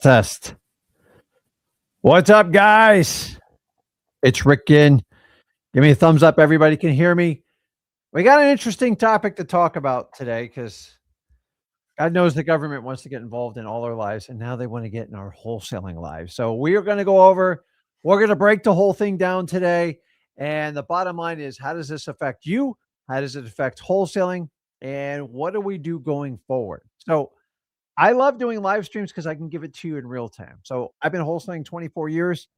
Test. What's up, guys? It's Rick Ginn. Give me a thumbs up. Everybody can hear me. We got an interesting topic to talk about today because God knows the government wants to get involved in all our lives, and now they want to get in our wholesaling lives. So we are going to go over, we're going to break the whole thing down today. And the bottom line is, how does this affect you? How does it affect wholesaling? And what do we do going forward? So I love doing live streams because I can give it to you in real time. So I've been wholesaling 24 years.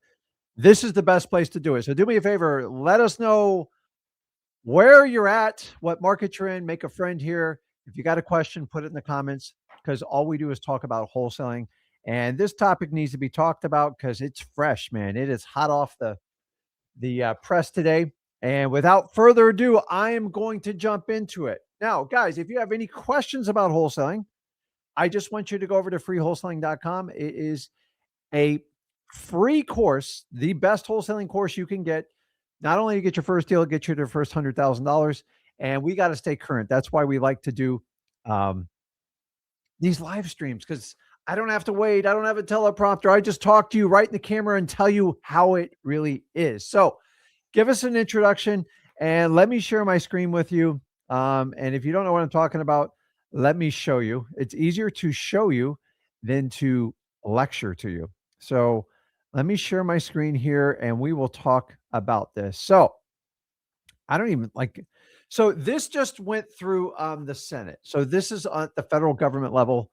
This is the best place to do it. So do me a favor, let us know where you're at, what market you're in, make a friend here. If you got a question, put it in the comments because all we do is talk about wholesaling. And this topic needs to be talked about because it's fresh, man. It is hot off the press today. And without further ado, I am going to jump into it. Now, guys, if you have any questions about wholesaling, I just want you to go over to freewholesaling.com. It is a free course, the best wholesaling course you can get. Not only to get your first deal, get you to the first $100,000. And we got to stay current. That's why we like to do these live streams because I don't have to wait. I don't have a teleprompter. I just talk to you right in the camera and tell you how it really is. So give us an introduction and let me share my screen with you. And if you don't know what I'm talking about, let me show you. It's easier to show you than to lecture to you. So let me share my screen here and we will talk about this. So I don't even like, so this just went through the Senate. So this is at the federal government level,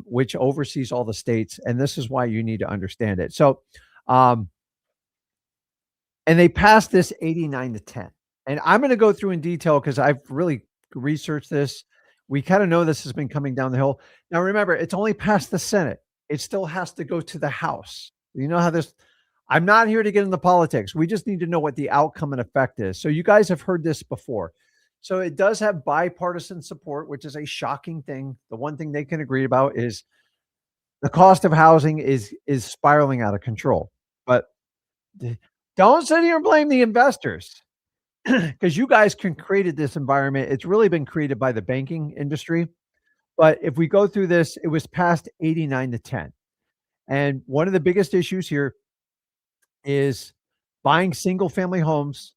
which oversees all the states. And this is why you need to understand it. So, and they passed this 89-10. And I'm going to go through in detail because I've really researched this. We kind of know this has been coming down the hill. Now, remember, it's only passed the Senate. It still has to go to the House. You know how this, I'm not here to get into politics. We just need to know what the outcome and effect is. So you guys have heard this before. So it does have bipartisan support, which is a shocking thing. The one thing they can agree about is the cost of housing is spiraling out of control. But don't sit here and blame the investors. Because you guys created this environment. It's really been created by the banking industry. But if we go through this, it was passed 89-10. And one of the biggest issues here is buying single family homes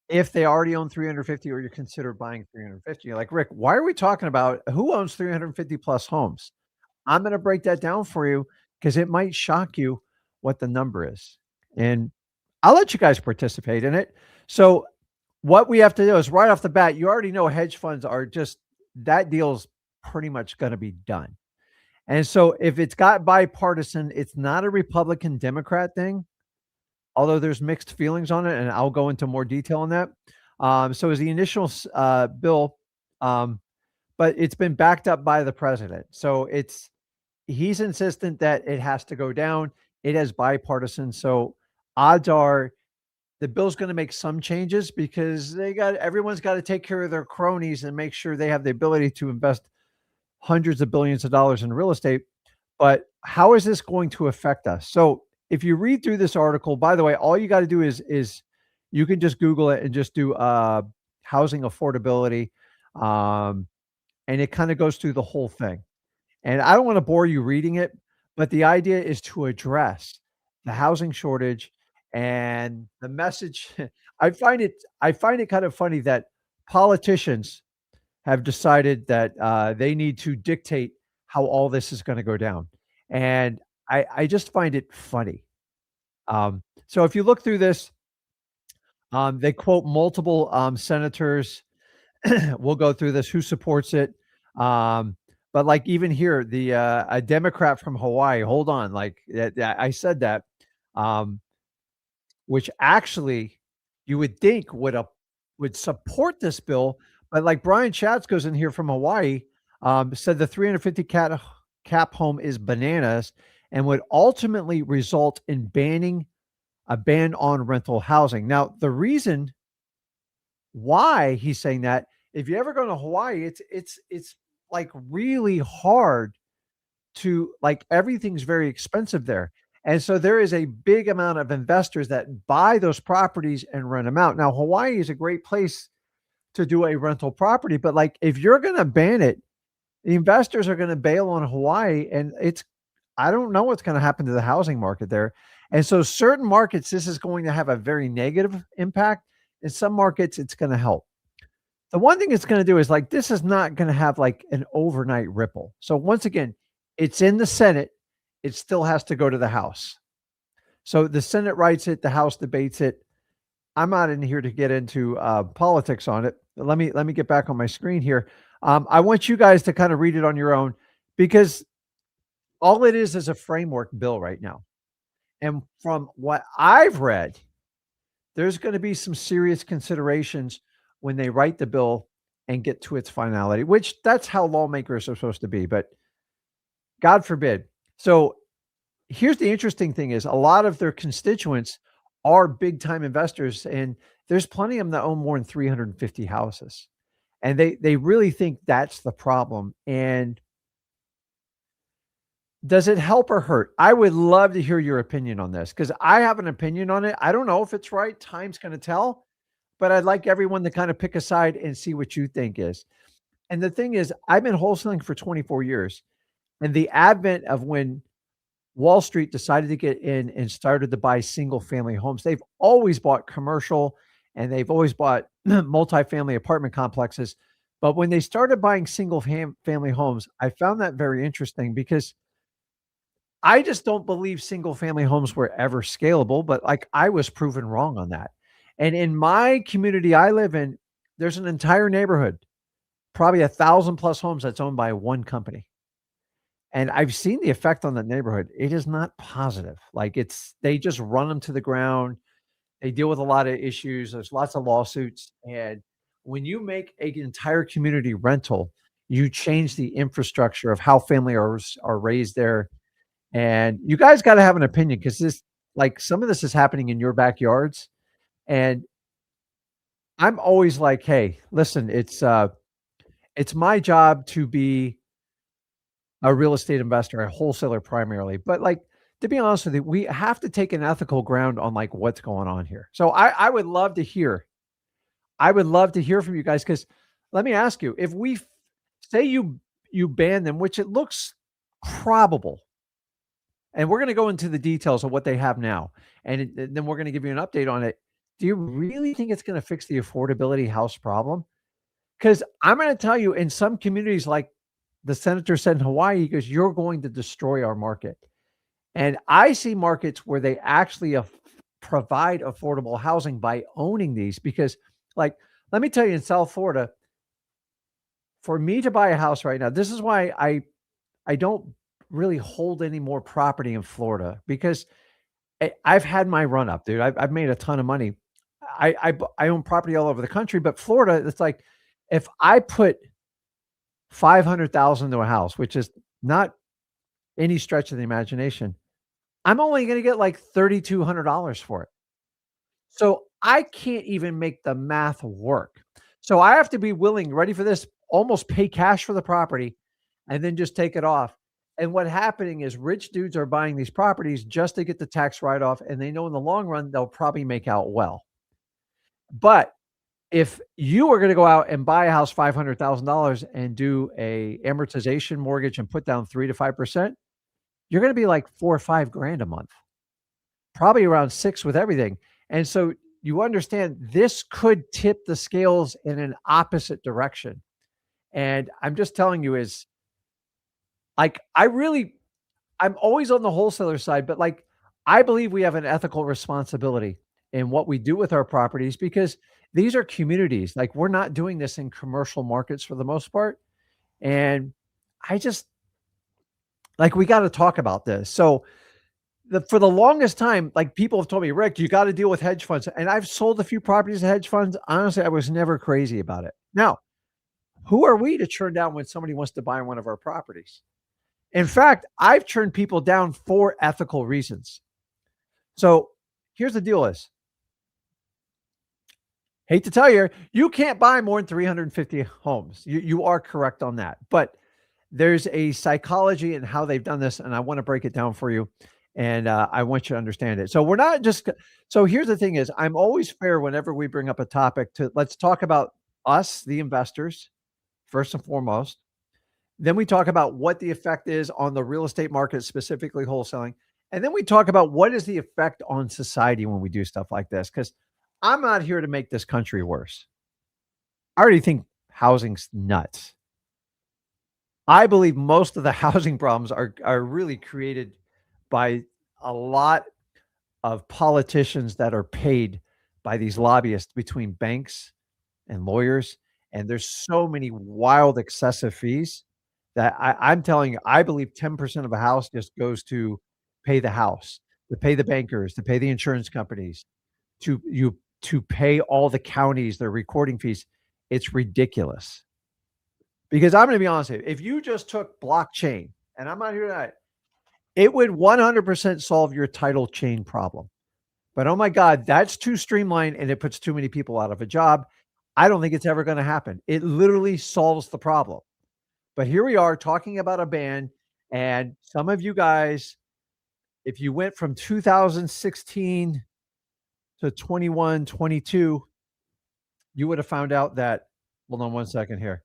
if they already own 350 or you consider buying 350. You're like, Rick, why are we talking about who owns 350 plus homes? I'm going to break that down for you because it might shock you what the number is. And I'll let you guys participate in it. So what we have to do is right off the bat, you already know hedge funds are just, that deal's pretty much going to be done. And so if it's got bipartisan, it's not a Republican Democrat thing, although there's mixed feelings on it. And I'll go into more detail on that. So as the initial bill, but it's been backed up by the president. So he's insistent that it has to go down. It has bipartisan. So odds are the bill's going to make some changes because everyone's got to take care of their cronies and make sure they have the ability to invest hundreds of billions of dollars in real estate. But how is this going to affect us? So if you read through this article, by the way, all you got to do is you can just Google it and just do housing affordability. And it kind of goes through the whole thing. And I don't want to bore you reading it, but the idea is to address the housing shortage and the message. I find it kind of funny that politicians have decided that they need to dictate how all this is going to go down. And I just find it funny. So if you look through this, they quote multiple senators. We'll go through this, who supports it. But like even here, a Democrat from Hawaii, hold on, like I said that, which actually you would think would support this bill, but like Brian Schatz goes in here from Hawaii, said the 350 cap home is bananas and would ultimately result in a ban on rental housing. Now, the reason why he's saying that, if you ever go to Hawaii, it's like really hard to, like, everything's very expensive there. And so there is a big amount of investors that buy those properties and rent them out. Now, Hawaii is a great place to do a rental property, but like if you're going to ban it, the investors are going to bail on Hawaii, and I don't know what's gonna happen to the housing market there. And so certain markets, this is going to have a very negative impact. In some markets, it's gonna help. The one thing it's gonna do is, like, this is not gonna have, like, an overnight ripple. So once again, it's in the Senate, it still has to go to the House. So the Senate writes it, the House debates it. I'm not in here to get into, politics on it. Let me get back on my screen here. I want you guys to kinda read it on your own because all it is a framework bill right now. And from what I've read, there's gonna be some serious considerations when they write the bill and get to its finality, which that's how lawmakers are supposed to be, but God forbid. So, here's the interesting thing is a lot of their constituents are big time investors, and there's plenty of them that own more than 350 houses. And they really think that's the problem. And does it help or hurt? I would love to hear your opinion on this because I have an opinion on it. I don't know if it's right. Time's going to tell, but I'd like everyone to kind of pick a side and see what you think is. And the thing is, I've been wholesaling for 24 years, and the advent of when Wall Street decided to get in and started to buy single family homes, they've always bought commercial and they've always bought multifamily apartment complexes. But when they started buying family homes, I found that very interesting because I just don't believe single family homes were ever scalable, but, like, I was proven wrong on that. And in my community I live in, there's an entire neighborhood, probably 1,000 plus homes that's owned by one company. And I've seen the effect on the neighborhood. It is not positive. Like, they just run them to the ground. They deal with a lot of issues. There's lots of lawsuits. And when you make an entire community rental, you change the infrastructure of how are raised there. And you guys got to have an opinion because some of this is happening in your backyards. And I'm always like, hey, listen, it's my job to be a real estate investor, a wholesaler primarily. But, like, to be honest with you, we have to take an ethical ground on, like, what's going on here. So I would love to hear. I would love to hear from you guys because let me ask you, if we say you ban them, which it looks probable, and we're going to go into the details of what they have now, and then we're going to give you an update on it. Do you really think it's going to fix the affordability house problem? Because I'm going to tell you, in some communities, like the senator said in Hawaii, he goes, "You're going to destroy our market." And I see markets where they actually provide affordable housing by owning these because, like, let me tell you, in South Florida, for me to buy a house right now, this is why I don't really hold any more property in Florida because I've had my run up, dude. I've made a ton of money. I own property all over the country, but Florida, it's like if I put 500,000 to a house, which is not any stretch of the imagination, I'm only going to get like $3,200 for it. So I can't even make the math work. So I have to be willing, ready for this, almost pay cash for the property and then just take it off. And what happening is rich dudes are buying these properties just to get the tax write-off, and they know in the long run they'll probably make out well. But if you are going to go out and buy a house $500,000 and do a amortization mortgage and put down 3 to 5%, you're going to be like 4 or 5 grand a month, probably around 6 with everything. And so you understand this could tip the scales in an opposite direction. And I'm just telling you is like, I'm always on the wholesaler side, but, like, I believe we have an ethical responsibility in what we do with our properties because these are communities. Like, we're not doing this in commercial markets for the most part. And I just like, we got to talk about this. So for the longest time, like, people have told me, Rick, you got to deal with hedge funds. And I've sold a few properties to hedge funds. Honestly, I was never crazy about it. Now, who are we to turn down when somebody wants to buy one of our properties? In fact, I've turned people down for ethical reasons. So here's the deal is, hate to tell you, you can't buy more than 350 homes. You are correct on that. But there's a psychology in how they've done this, and I want to break it down for you. And I want you to understand it. So we're not just, so here's the thing is, I'm always fair whenever we bring up a topic to let's talk about us, the investors, first and foremost. Then we talk about what the effect is on the real estate market, specifically wholesaling. And then we talk about what is the effect on society when we do stuff like this. Because I'm not here to make this country worse. I already think housing's nuts. I believe most of the housing problems are really created by a lot of politicians that are paid by these lobbyists between banks and lawyers, and there's so many wild excessive fees that I'm telling you, I believe 10% of a house just goes to pay the house, to pay the bankers, to pay the insurance companies, to pay all the counties their recording fees. It's ridiculous. Because I'm gonna be honest with you, if you just took blockchain, and I'm not here tonight, it would 100% solve your title chain problem. But, oh my god, that's too streamlined and it puts too many people out of a job. I don't think it's ever gonna happen. It literally solves the problem. But here we are talking about a ban, and some of you guys, if you went from 2016 to 21, 22, you would have found out that hold on one second here.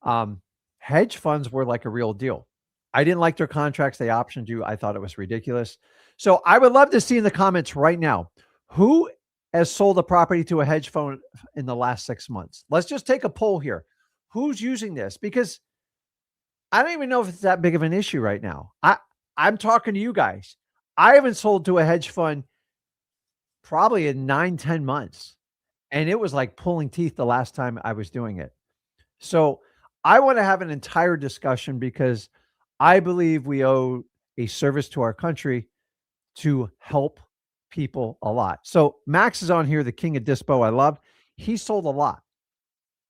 Um, Hedge funds were like a real deal. I didn't like their contracts. They optioned you. I thought it was ridiculous. So I would love to see in the comments right now who has sold a property to a hedge fund in the last 6 months. Let's just take a poll here. Who's using this? Because I don't even know if it's that big of an issue right now. I'm talking to you guys. I haven't sold to a hedge fund probably in 9, 10 months. And it was like pulling teeth the last time I was doing it. So I want to have an entire discussion because I believe we owe a service to our country to help people a lot. So Max is on here, the king of dispo. I love. He sold a lot,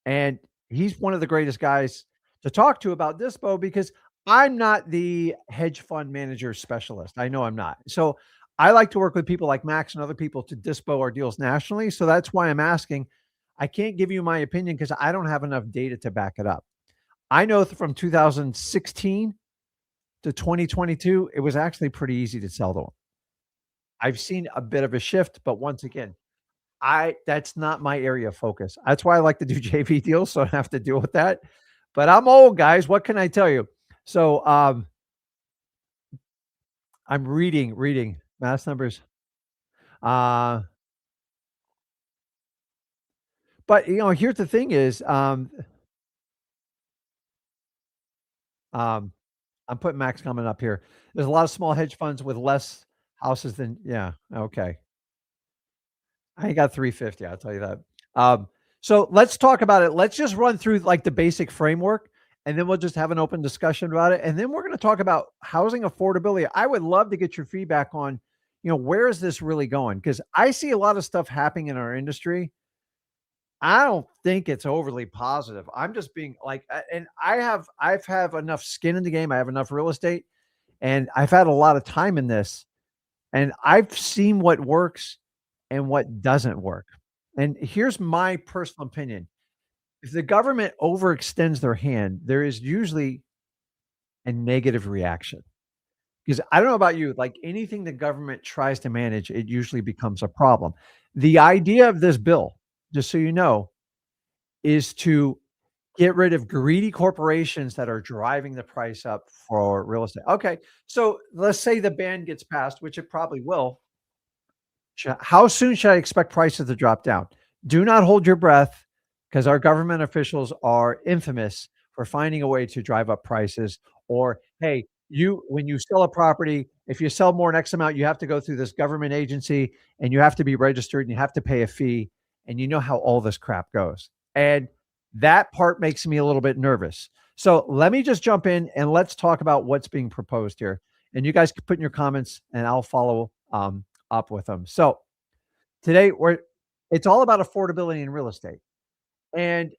and he's one of the greatest guys to talk to about dispo because I'm not the hedge fund manager specialist. I know I'm not. So I like to work with people like Max and other people to dispo our deals nationally. So that's why I'm asking. I can't give you my opinion because I don't have enough data to back it up. I know from 2016 to 2022, it was actually pretty easy to sell them. I've seen a bit of a shift, but once again, I that's not my area of focus. That's why I like to do JV deals, so I don't have to deal with that. But I'm old, guys. What can I tell you? So I'm reading mass numbers. Uh, but here's the thing is um I'm putting Max coming up here. There's a lot of small hedge funds with less houses than yeah, okay. I ain't got 350, I'll tell you that. So let's talk about it. Let's just run through like the basic framework and then we'll just have an open discussion about it. And then we're going to talk about housing affordability. I would love to get your feedback on, where is this really going? Because I see a lot of stuff happening in our industry. I don't think it's overly positive. I'm just being like, and I've enough skin in the game. I have enough real estate and I've had a lot of time in this and I've seen what works and what doesn't work. And here's my personal opinion. If the government overextends their hand, there is usually a negative reaction. Because I don't know about you, like anything the government tries to manage, it usually becomes a problem. The idea of this bill, just so you know, is to get rid of greedy corporations that are driving the price up for real estate. Okay. So let's say the ban gets passed, which it probably will. How soon should I expect prices to drop down? Do not hold your breath because our government officials are infamous for finding a way to drive up prices. Or, hey, when you sell a property, if you sell more than X amount, you have to go through this government agency and you have to be registered and you have to pay a fee. And you know how all this crap goes. And that part makes me a little bit nervous. So let me just jump in and let's talk about what's being proposed here. And you guys can put in your comments and I'll follow up with them. So today it's all about affordability in real estate. And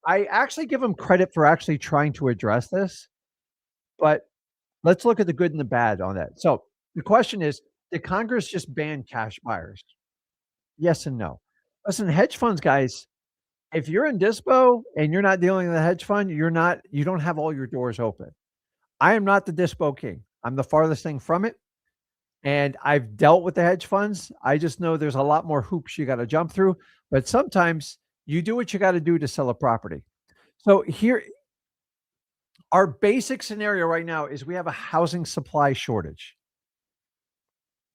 I actually give them credit for actually trying to address this, but let's look at the good and the bad on that. So the question is, did Congress just ban cash buyers? Yes and no. Listen, hedge funds, guys, if you're in dispo and you're not dealing with a hedge fund, you don't have all your doors open. I am not the dispo king. I'm the farthest thing from it. And I've dealt with the hedge funds. I just know there's a lot more hoops you got to jump through, but sometimes you do what you got to do to sell a property. So here, Our basic scenario right now is we have a housing supply shortage.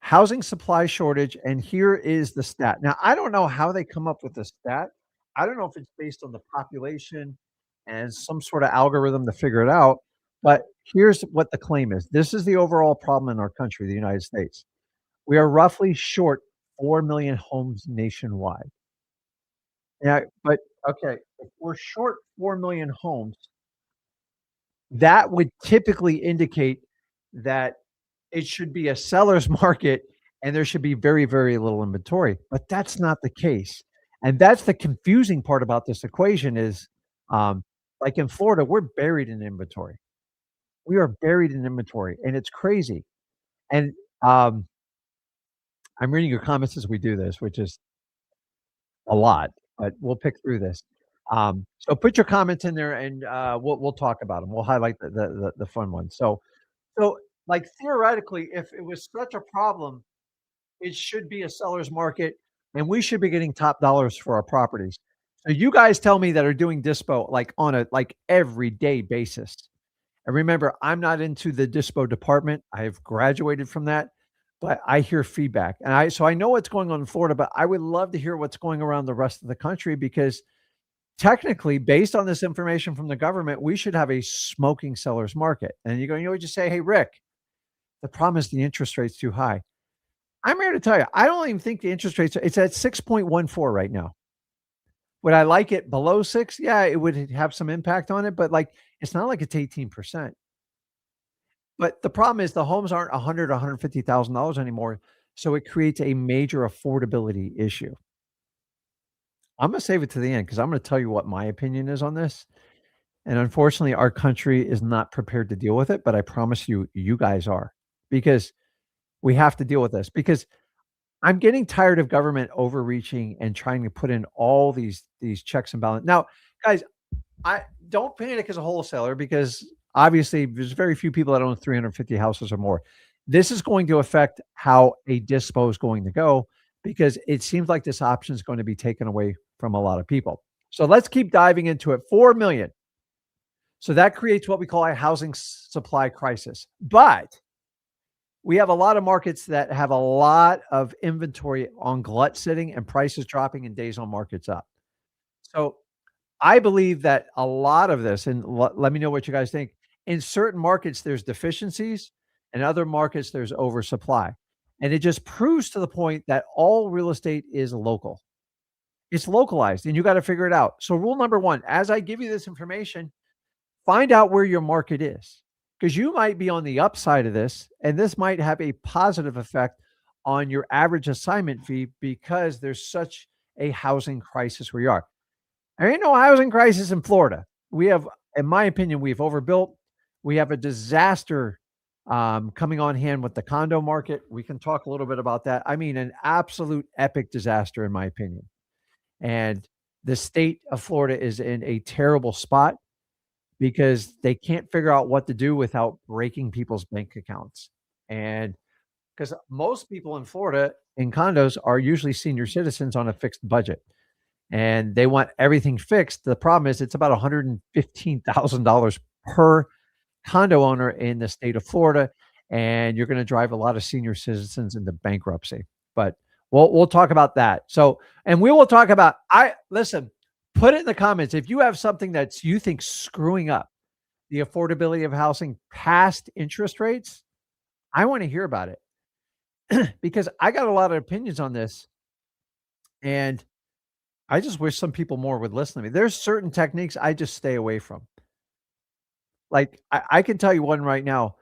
Housing supply shortage, and here is the stat. Now, I don't know how they come up with this stat. I don't know if it's based on the population and some sort of algorithm to figure it out, but here's what the claim is. This is the overall problem in our country, the United States. We are roughly short 4,000,000 homes nationwide. Yeah, but okay, if we're short 4,000,000 homes, that would typically indicate that it should be a seller's market and there should be very, very little inventory, but that's not the case. And that's the confusing part about this equation is, um, like in Florida, we're buried in inventory. We are buried in inventory, and it's crazy. And, um, I'm reading your comments as we do this, which is a lot, but we'll pick through this. So put your comments in there and, we'll talk about them. We'll highlight the fun ones. So, like, theoretically, if it was such a problem, it should be a seller's market, and we should be getting top dollars for our properties. So you guys tell me that are doing dispo, like, on a, like, everyday basis. And remember, I'm not into the dispo department. I have graduated from that, but I hear feedback. And I know what's going on in Florida, but I would love to hear what's going around the rest of the country because technically, based on this information from the government, we should have a smoking seller's market. And you go, you know, just say, "Hey, Rick, the problem is the interest rate's too high." I'm here to tell you, I don't even think the interest rates it's at 6.14 right now. Would I like it below 6? Yeah, it would have some impact on it, but, like, it's not like it's 18%. But the problem is the homes aren't 100 or $150,000 anymore, so it creates a major affordability issue. I'm gonna save it to the end because I'm gonna tell you what my opinion is on this, and unfortunately, our country is not prepared to deal with it, but I promise you, you guys are, because we have to deal with this, because I'm getting tired of government overreaching and trying to put in all these checks and balance. Now, guys, I don't panic as a wholesaler because obviously there's very few people that own 350 houses or more. This is going to affect how a dispo is going to go because it seems like this option is going to be taken away from a lot of people. So let's keep diving into it. 4 million. So that creates what we call a housing supply crisis. But we have a lot of markets that have a lot of inventory on glut sitting and prices dropping and days on market's up. So I believe that a lot of this, and let me know what you guys think. In certain markets, there's deficiencies, and other markets, there's oversupply. And it just proves to the point that all real estate is local. It's localized, and you got to figure it out. So, rule number one, as I give you this information, find out where your market is, because you might be on the upside of this, and this might have a positive effect on your average assignment fee because there's such a housing crisis where you are. There ain't no housing crisis in Florida. We have, in my opinion, we've overbuilt. We have a disaster coming on hand with the condo market. We can talk a little bit about that. I mean, an absolute epic disaster, in my opinion. And the state of Florida is in a terrible spot because they can't figure out what to do without breaking people's bank accounts. And because most people in Florida in condos are usually senior citizens on a fixed budget and they want everything fixed. The problem is it's about $115,000 per condo owner in the state of Florida, and you're gonna drive a lot of senior citizens into bankruptcy. But we'll talk about that. So, and we will talk about I listen, put it in the comments if you have something that's you think screwing up the affordability of housing past interest rates. I want to hear about it because I got a lot of opinions on this, and I just wish some people more would listen to me. There's certain techniques I just stay away from. Like, I can tell you one right now.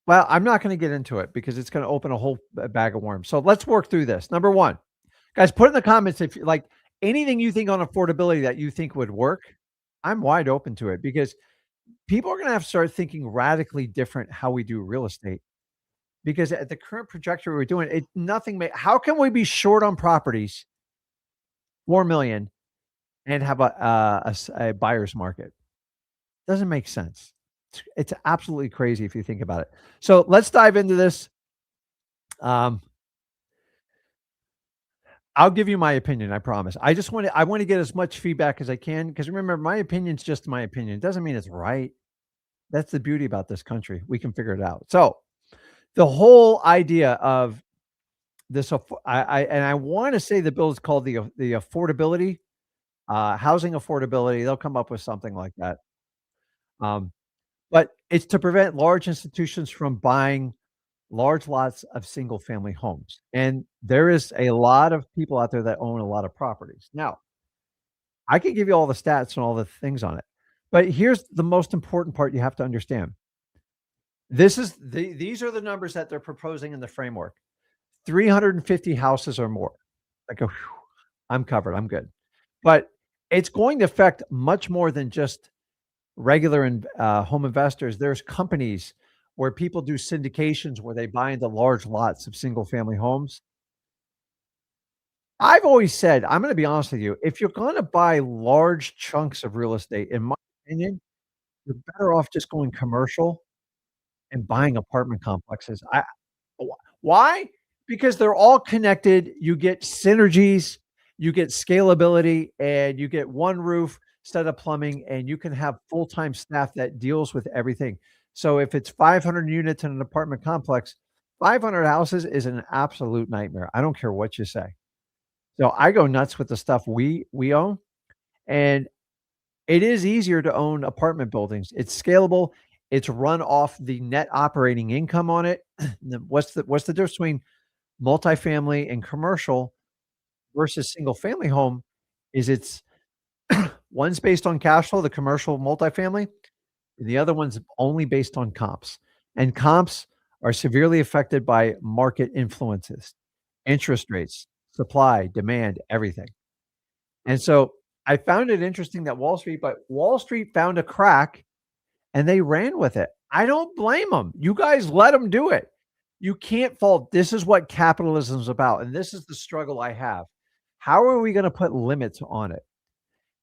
Well, I'm not gonna get into it because it's gonna open a whole bag of worms. So let's work through this. Number 1, guys, put in the comments if you like anything you think on affordability that you think would work. I'm wide open to it because people are gonna have to start thinking radically different how we do real estate because at the current trajectory we're doing, it nothing may how can we be short on properties, 4,000,000 and have a buyer's market? Doesn't make sense. It's absolutely crazy if you think about it. So let's dive into this. Um, I'll give you my opinion, I promise. I want to get as much feedback as I can because remember, my opinion's just my opinion. It doesn't mean it's right. That's the beauty about this country. We can figure it out. So, the whole idea of this I wanna say the bill is called the affordability, housing affordability. They'll come up with something like that. Um, but it's to prevent large institutions from buying large lots of single family homes. And there is a lot of people out there that own a lot of properties. Now, I could give you all the stats and all the things on it. But here's the most important part you have to understand. These are the numbers that they're proposing in the framework. 350 houses or more. I go, "Phew, I'm covered. I'm good." But it's going to affect much more than just regular home investors. There's companies where people do syndications where they buy into large lots of single family homes. I've always said, I'm gonna be honest with you, if you're gonna buy large chunks of real estate, in my opinion, you're better off just going commercial and buying apartment complexes. Why? Because they're all connected. You get synergies, you get scalability, and you get one roof, set of plumbing, and you can have full-time staff that deals with everything. So if it's 500 units in an apartment complex, 500 houses is an absolute nightmare. I don't care what you say. So I go nuts with the stuff we own, and it is easier to own apartment buildings. It's scalable. It's run off the net operating income on it. What's the difference between multifamily and commercial versus single family home is one's based on cash flow, the commercial multifamily, and the other one's only based on comps. And comps are severely affected by market influences, interest rates, supply, demand, everything. And so I found it interesting that Wall Street found a crack and they ran with it. I don't blame them. You guys let them do it. You can't fault this is what capitalism is about, and this is the struggle I have. How are we gonna put limits on it?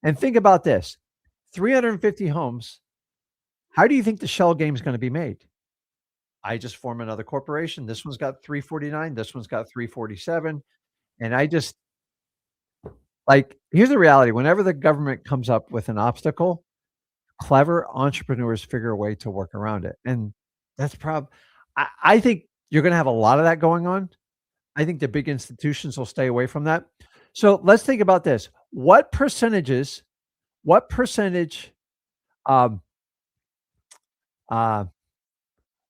And think about this, 350 homes, how do you think the shell game is gonna be made? I just form another corporation. This one's got 349, this one's got 347, and I just like, here's the reality, whenever the government comes up with an obstacle, clever entrepreneurs figure a way to work around it, and that's I think you're gonna have a lot of that going on. I think the big institutions will stay away from that. So let's think about this. What percentage, um, uh,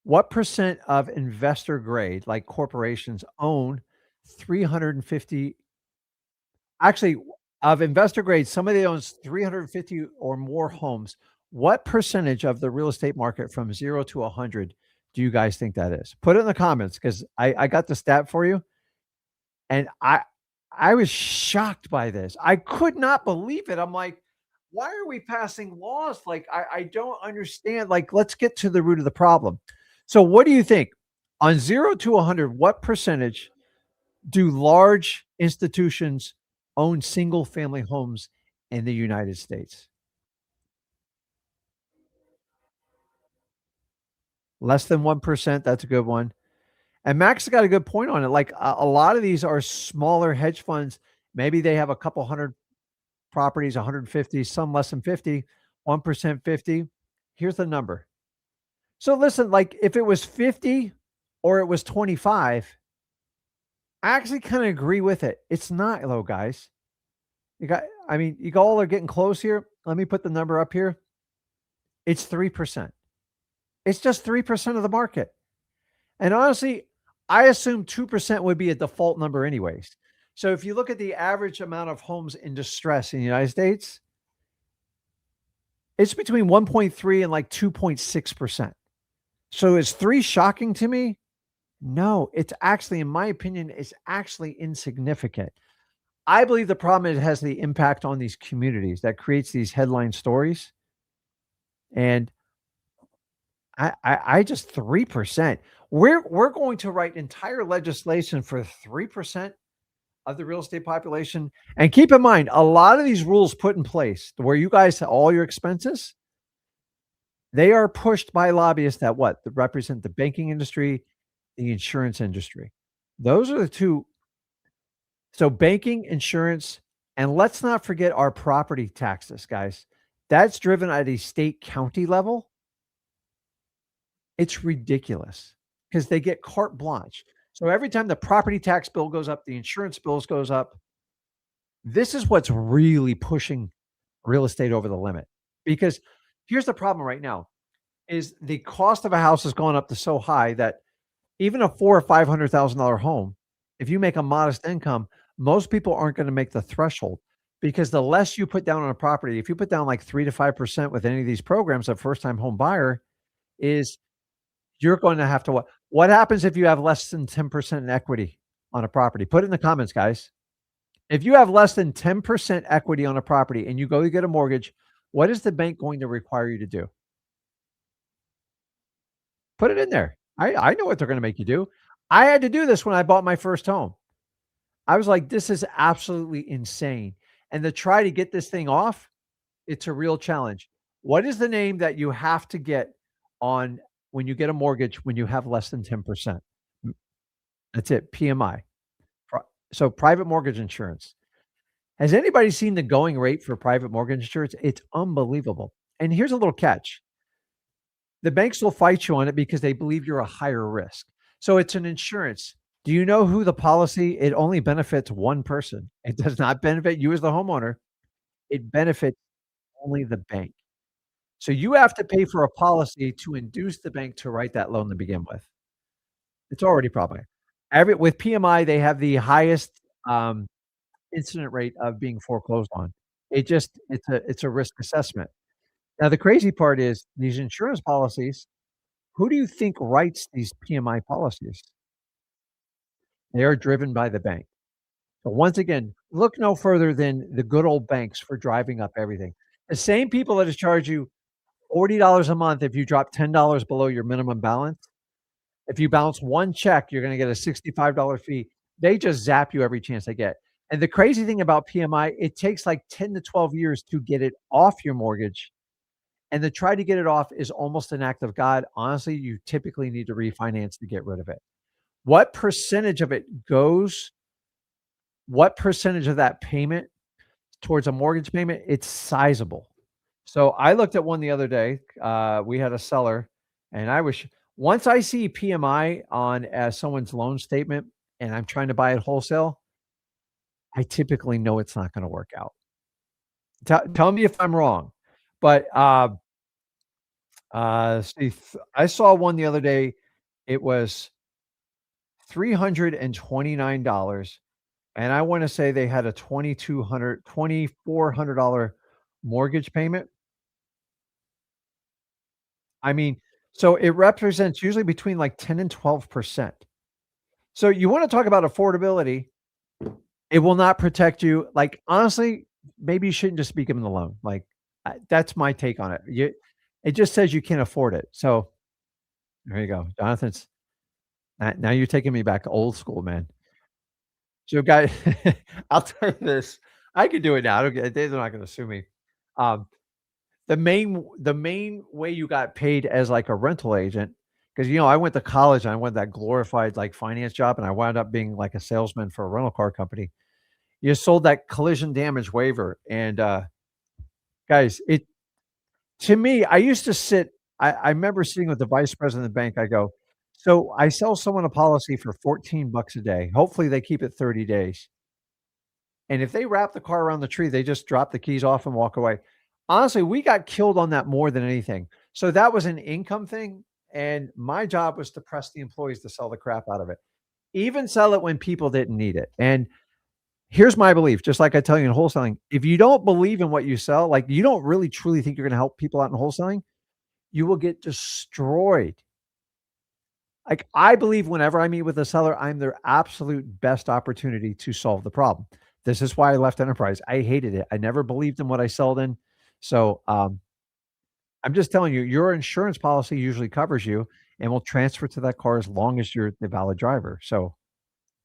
what percent of investor grade, like corporations, own 350 actually, of investor grade, somebody owns 350 or more homes. What percentage of the real estate market from 0 to 100 do you guys think that is? Put it in the comments because I got the stat for you, and I was shocked by this. I could not believe it. I'm like, "Why are we passing laws?" Like, I don't understand. Like, let's get to the root of the problem. So what do you think? On 0 to 100, what percentage do large institutions own single family homes in the United States? Less than 1%, that's a good one. And Max got a good point on it. Like a lot of these are smaller hedge funds. Maybe they have a couple hundred properties, 150, some less than 50, 1% 50. Here's the number. So listen, like if it was 50 or it was 25, I actually kind of agree with it. It's not low, guys. I mean, you all are getting close here. Let me put the number up here. It's 3%. It's just 3% of the market. And honestly, I assume 2% would be a default number anyways. So if you look at the average amount of homes in distress in the United States, it's between 1.3 and like 2.6%. So is 3 shocking to me? No, it's actually, in my opinion, it's actually insignificant. I believe the problem it has the impact on these communities that creates these headline stories. And I just 3%. We're going to write entire legislation for 3% of the real estate population. And keep in mind, a lot of these rules put in place where you guys have all your expenses, they are pushed by lobbyists that represent the banking industry, the insurance industry. Those are the two. So banking, insurance, and let's not forget our property taxes, guys. That's driven at a state county level. It's ridiculous because they get carte blanche. So every time the property tax bill goes up, the insurance bills goes up. This is what's really pushing real estate over the limit. Because here's the problem right now is the cost of a house has gone up to so high that even a four or $500,000 home, if you make a modest income, most people aren't going to make the threshold because the less you put down on a property, if you put down like 3 to 5% with any of these programs, a first time home buyer is you're going to have to what happens if you have less than 10% in equity on a property? Put it in the comments, guys. If you have less than 10% equity on a property and you go to get a mortgage, what is the bank going to require you to do? Put it in there. I know what they're gonna make you do. I had to do this when I bought my first home. I was like, "This is absolutely insane." And to try to get this thing off, it's a real challenge. What is the name that you have to get on when you get a mortgage when you have less than 10%? Mm, that's it, PMI. Pri so private mortgage insurance. Has anybody seen the going rate for private mortgage insurance? It's unbelievable. And here's a little catch. The banks will fight you on it because they believe you're a higher risk. So it's an insurance. Do you know who the policy it only benefits one person. It does not benefit you as the homeowner. It benefits only the bank. So you have to pay for a policy to induce the bank to write that loan to begin with. It's already problematic. Every with PMI, they have the highest, incident rate of being foreclosed on. It's a risk assessment. Now the crazy part is these insurance policies, who do you think writes these PMI policies? They are driven by the bank. So once again, look no further than the good old banks for driving up everything. The same people that has charged you $40 a month if you drop $10 below your minimum balance, if you bounce one check, you're gonna get a $65 fee. They just zap you every chance they get. And the crazy thing about PMI, it takes like 10 to 12 years to get it off your mortgage, and to try to get it off is almost an act of God. Honestly, you typically need to refinance to get rid of it. What percentage of it goes what percentage of that payment towards a mortgage payment? It's sizable. So I looked at one the other day. We had a seller, and I was once I see PMI on as someone's loan statement, and I'm trying to buy it wholesale, I typically know it's not going to work out. Tell me if I'm wrong, but I saw one the other day. It was $329. And I wanna say they had a $2,400 mortgage payment. I mean, so it represents usually between like 10 and 12%. So you wanna talk about affordability, it will not protect you. Like, honestly, maybe you shouldn't just be given the loan. Like, that's my take on it. It just says you can't afford it. So there you go. Jonathan's now you're taking me back to old school, man. So, guy I'll tell you this, I could do it now. I don't get they're not gonna sue me. Um, the main way you got paid as, like, a rental agent, because I went to college and I went that glorified, like, finance job, and I wound up being, like, a salesman for a rental car company. You sold that collision damage waiver, and, guys, it to me, I used to sit I remember sitting with the vice president of the bank, I go, "So, I sell someone a policy for 14 bucks a day. Hopefully, they keep it 30 days. And if they wrap the car around the tree, they just drop the keys off and walk away." Honestly, we got killed on that more than anything. So that was an income thing, and my job was to press the employees to sell the crap out of it. Even sell it when people didn't need it. And here's my belief, just like I tell you in wholesaling, if you don't believe in what you sell, like you don't really truly think you're gonna help people out in wholesaling, you will get destroyed. Like, I believe whenever I meet with a seller, I'm their absolute best opportunity to solve the problem. This is why I left enterprise. I hated it. I never believed in what I sold in. So, I'm just telling you, your insurance policy usually covers you and will transfer to that car as long as you're the valid driver. So,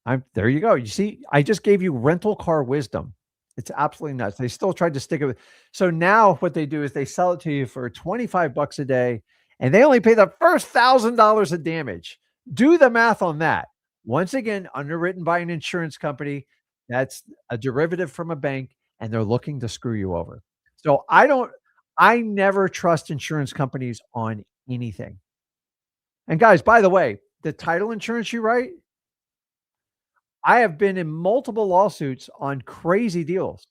I'm there you go. You see, I just gave you rental car wisdom. It's absolutely nuts. They still tried to stick it with so now what they do is they sell it to you for 25 bucks a day, and they only pay the first $1,000 of damage. Do the math on that. Once again, underwritten by an insurance company, that's a derivative from a bank, and they're looking to screw you over. So I never trust insurance companies on anything. And guys, by the way, the title insurance you write, I have been in multiple lawsuits on crazy deals.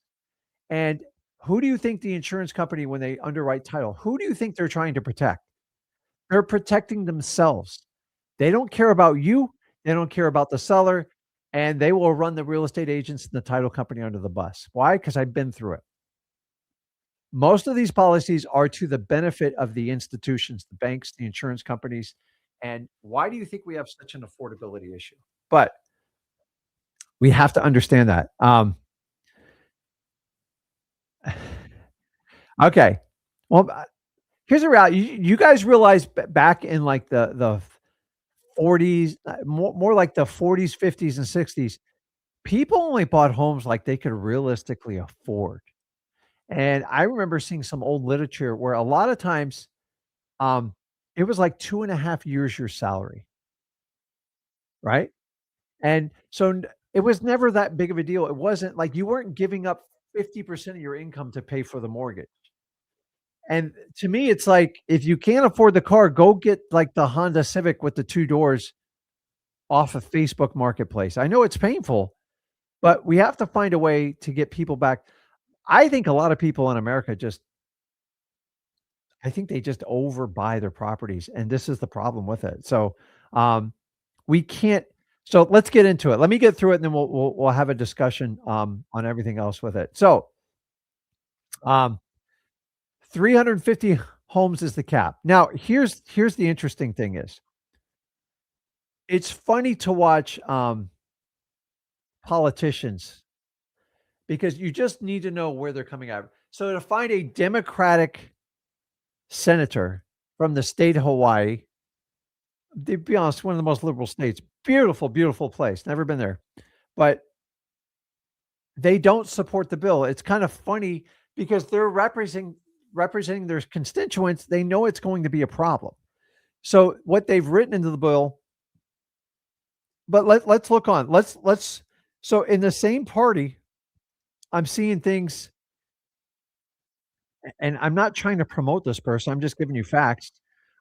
And who do you think the insurance company, when they underwrite title, who do you think they're trying to protect? They're protecting themselves. They don't care about you. They don't care about the seller. And they will run the real estate agents and the title company under the bus. Why? Because I've been through it. Most of these policies are to the benefit of the institutions, the banks, the insurance companies. And why do you think we have such an affordability issue? But we have to understand that. Okay. Well, here's a reality. You guys realize back in like the 40s, more like the 40s, 50s, and 60s, people only bought homes like they could realistically afford. And I remember seeing some old literature where a lot of times um, it was like 2.5 years your salary, right? And so it was never that big of a deal. It wasn't like you weren't giving up 50% of your income to pay for the mortgage. And to me, it's like if you can't afford the car, go get like the Honda Civic with the two doors off of Facebook Marketplace. I know it's painful, but we have to find a way to get people back. I think a lot of people in America just I think they just overbuy their properties, and this is the problem with it. So, um, we can't so let's get into it. Let me get through it, and then we'll have a discussion, on everything else with it. So, um, 350 homes is the cap. Now, here's the interesting thing is, it's funny to watch, politicians because you just need to know where they're coming out. So to find a Democratic senator from the state of Hawaii, to be honest, one of the most liberal states, beautiful, beautiful place, never been there, but they don't support the bill. It's kind of funny because they're representing their constituents. They know it's going to be a problem. So what they've written into the bill, but let's look on. Let's so in the same party, I'm seeing things, and I'm not trying to promote this person. I'm just giving you facts.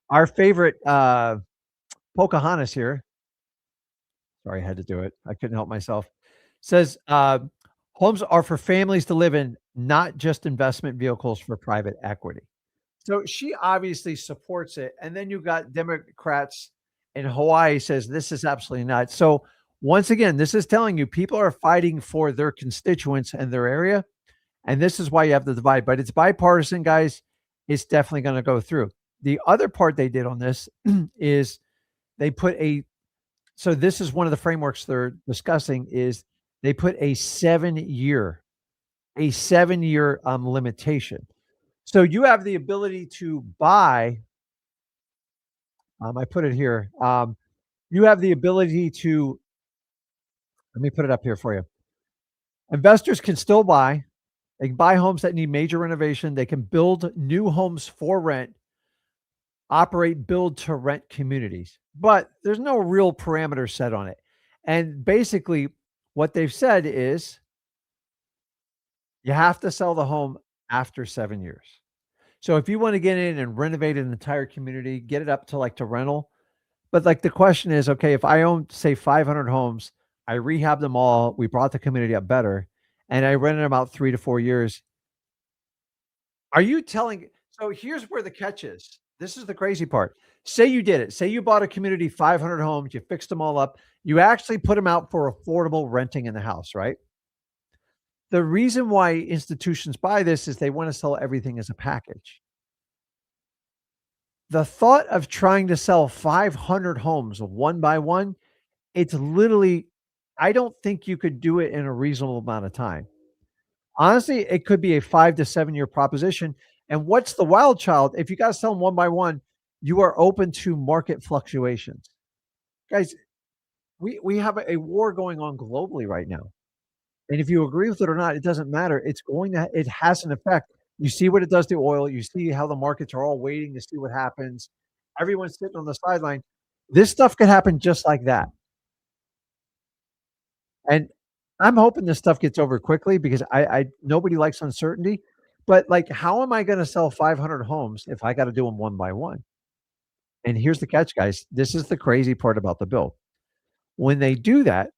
Our favorite Pocahontas here, sorry, I had to do it. I couldn't help myself. Says homes are for families to live in, not just investment vehicles for private equity. So she obviously supports it. And then you got Democrats in Hawaii says this is absolutely not. So once again, this is telling you people are fighting for their constituents and their area. And this is why you have the divide, but it's bipartisan, guys. It's definitely going to go through. The other part they did on this is they put a so this is one of the frameworks they're discussing is they put a 7-year limitation. So you have the ability to buy. I put it here. You have the ability to. Let me put it up here for you. Investors can still buy. They can buy homes that need major renovation. They can build new homes for rent, operate build to rent communities, but there's no real parameter set on it. And basically, what they've said is you have to sell the home after 7 years. So if you want to get in and renovate an entire community, get it up to like to rental. But like the question is, okay, if I own say 500 homes, I rehab them all, we brought the community up better, and I rented them out 3 to 4 years. Are you telling so here's where the catch is. This is the crazy part. Say you did it. Say you bought a community, 500 homes, you fixed them all up. You actually put them out for affordable renting in the house, right? The reason why institutions buy this is they want to sell everything as a package. The thought of trying to sell 500 homes one by one, it's literally I don't think you could do it in a reasonable amount of time. Honestly, it could be a 5 to 7-year proposition, and what's the wild child? If you guys sell them one by one, you are open to market fluctuations. Guys, we have a war going on globally right now, and if you agree with it or not, it doesn't matter. It has an effect. You see what it does to oil, you see how the markets are all waiting to see what happens. Everyone's sitting on the sideline. This stuff could happen just like that, and I'm hoping this stuff gets over quickly because I nobody likes uncertainty, but, like, how am I gonna sell 500 homes if I gotta do them one by one? And here's the catch, guys. This is the crazy part about the bill. When they do that,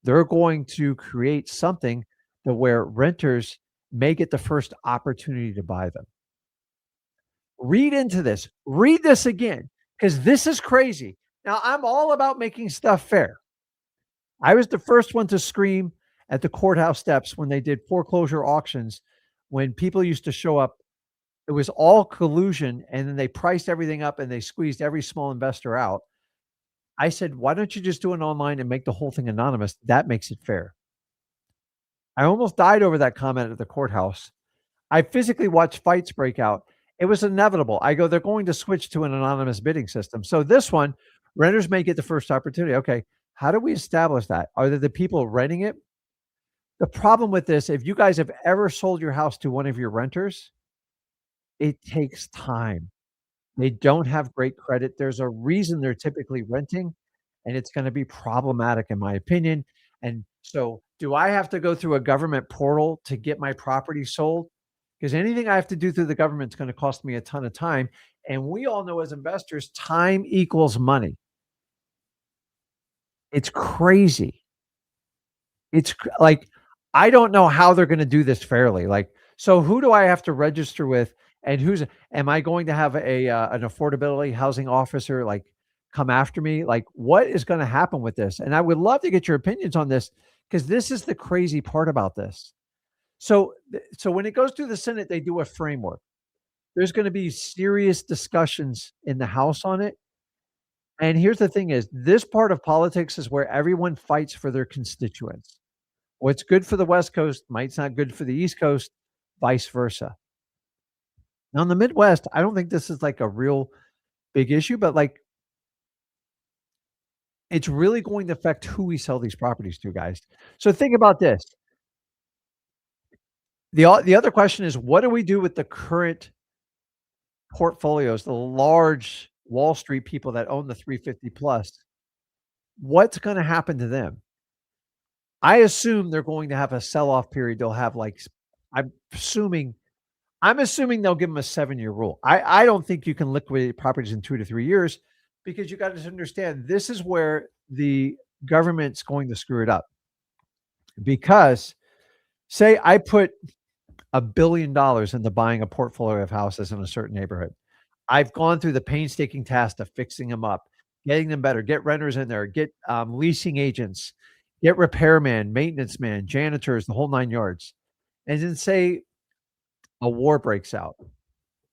they're going to create something to where renters may get the first opportunity to buy them. Read into this. Read this again because this is crazy. Now, I'm all about making stuff fair. I was the first one to scream at the courthouse steps when they did foreclosure auctions, when people used to show up. It was all collusion, and then they priced everything up and they squeezed every small investor out. I said, "Why don't you just do it online and make the whole thing anonymous? That makes it fair." I almost died over that comment at the courthouse. I physically watched fights break out. It was inevitable. I go, "They're going to switch to an anonymous bidding system." So this one, renters may get the first opportunity. Okay, how do we establish that? Are they the people renting it? The problem with this, if you guys have ever sold your house to one of your renters, it takes time. They don't have great credit. There's a reason they're typically renting, and it's gonna be problematic in my opinion. And so, do I have to go through a government portal to get my property sold? Because anything I have to do through the government is gonna cost me a ton of time, and we all know as investors, time equals money. It's crazy. Like, I don't know how they're gonna do this fairly, like, so who do I have to register with, and who's am I going to have an affordability housing officer, like, come after me? Like, what is gonna happen with this? And I would love to get your opinions on this, because this is the crazy part about this. So when it goes through the Senate, they do a framework. There's gonna be serious discussions in the House on it, and here's the thing is, this part of politics is where everyone fights for their constituents. What's good for the West Coast might's not good for the East Coast, vice versa. Now in the Midwest, I don't think this is like a real big issue, but like it's really going to affect who we sell these properties to, guys. So think about this. The other question is, what do we do with the current portfolios, the large Wall Street people that own the 350 plus? What's going to happen to them? I assume they're going to have a sell-off period. They'll have like I'm assuming I'm assuming they'll give them a 7-year rule. I don't think you can liquidate properties in 2 to 3 years, because you got to understand this is where the government's going to screw it up. Because say I put $1 billion into buying a portfolio of houses in a certain neighborhood. I've gone through the painstaking task of fixing them up, getting them better, get renters in there, get leasing agents, get repairman, maintenance man, janitors, the whole 9 yards. And then say a war breaks out,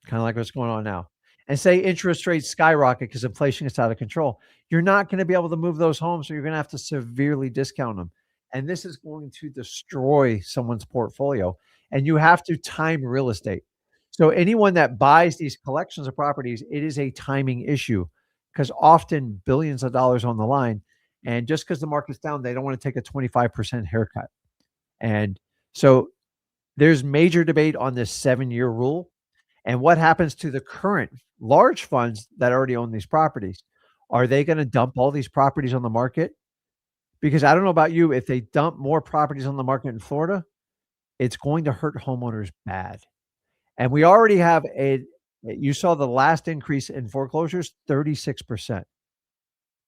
kinda like what's going on now, and say interest rates skyrocket because inflation gets out of control. You're not gonna be able to move those homes, or you're gonna have to severely discount them, and this is going to destroy someone's portfolio, and you have to time real estate. So anyone that buys these collections of properties, it is a timing issue, because often billions of dollars on the line, and just because the market's down, they don't wanna take a 25% haircut, and so there's major debate on this 7-year rule. And what happens to the current large funds that already own these properties? Are they gonna dump all these properties on the market? Because I don't know about you, if they dump more properties on the market in Florida, it's going to hurt homeowners bad. And we already have a you saw the last increase in foreclosures, 36%.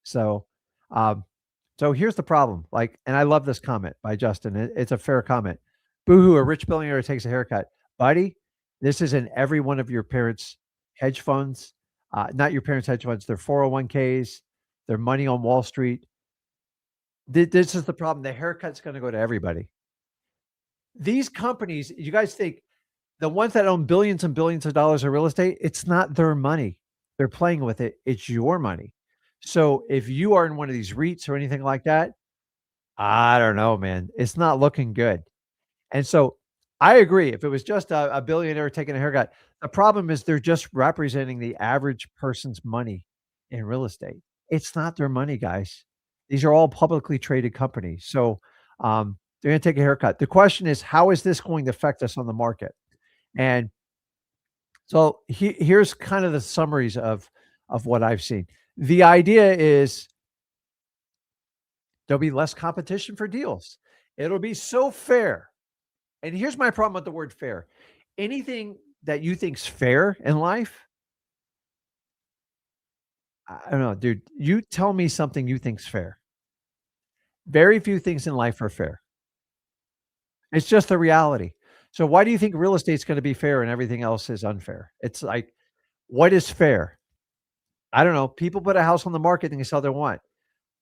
So, um, so here's the problem, like, and I love this comment by Justin. It's a fair comment. Boohoo, a rich billionaire takes a haircut. Buddy, this is in every one of your parents' hedge funds, not your parents' hedge funds, their 401ks, their money on Wall Street. This is the problem. The haircut's going to go to everybody. These companies, you guys think the ones that own billions and billions of dollars of real estate, it's not their money. They're playing with it. It's your money. So if you are in one of these REITs or anything like that, I don't know, man. It's not looking good. And so I agree. If it was just a billionaire taking a haircut, the problem is they're just representing the average person's money in real estate. It's not their money, guys. These are all publicly traded companies. So they're going to take a haircut. The question is, how is this going to affect us on the market? And so here's kind of the summaries of what I've seen. The idea is there'll be less competition for deals. It'll be so fair. And here's my problem with the word fair. Anything that you think's fair in life, I don't know, dude. You tell me something you think's fair. Very few things in life are fair. It's just the reality. So why do you think real estate's gonna be fair and everything else is unfair? It's like, what is fair? I don't know. People put a house on the market and they sell their want.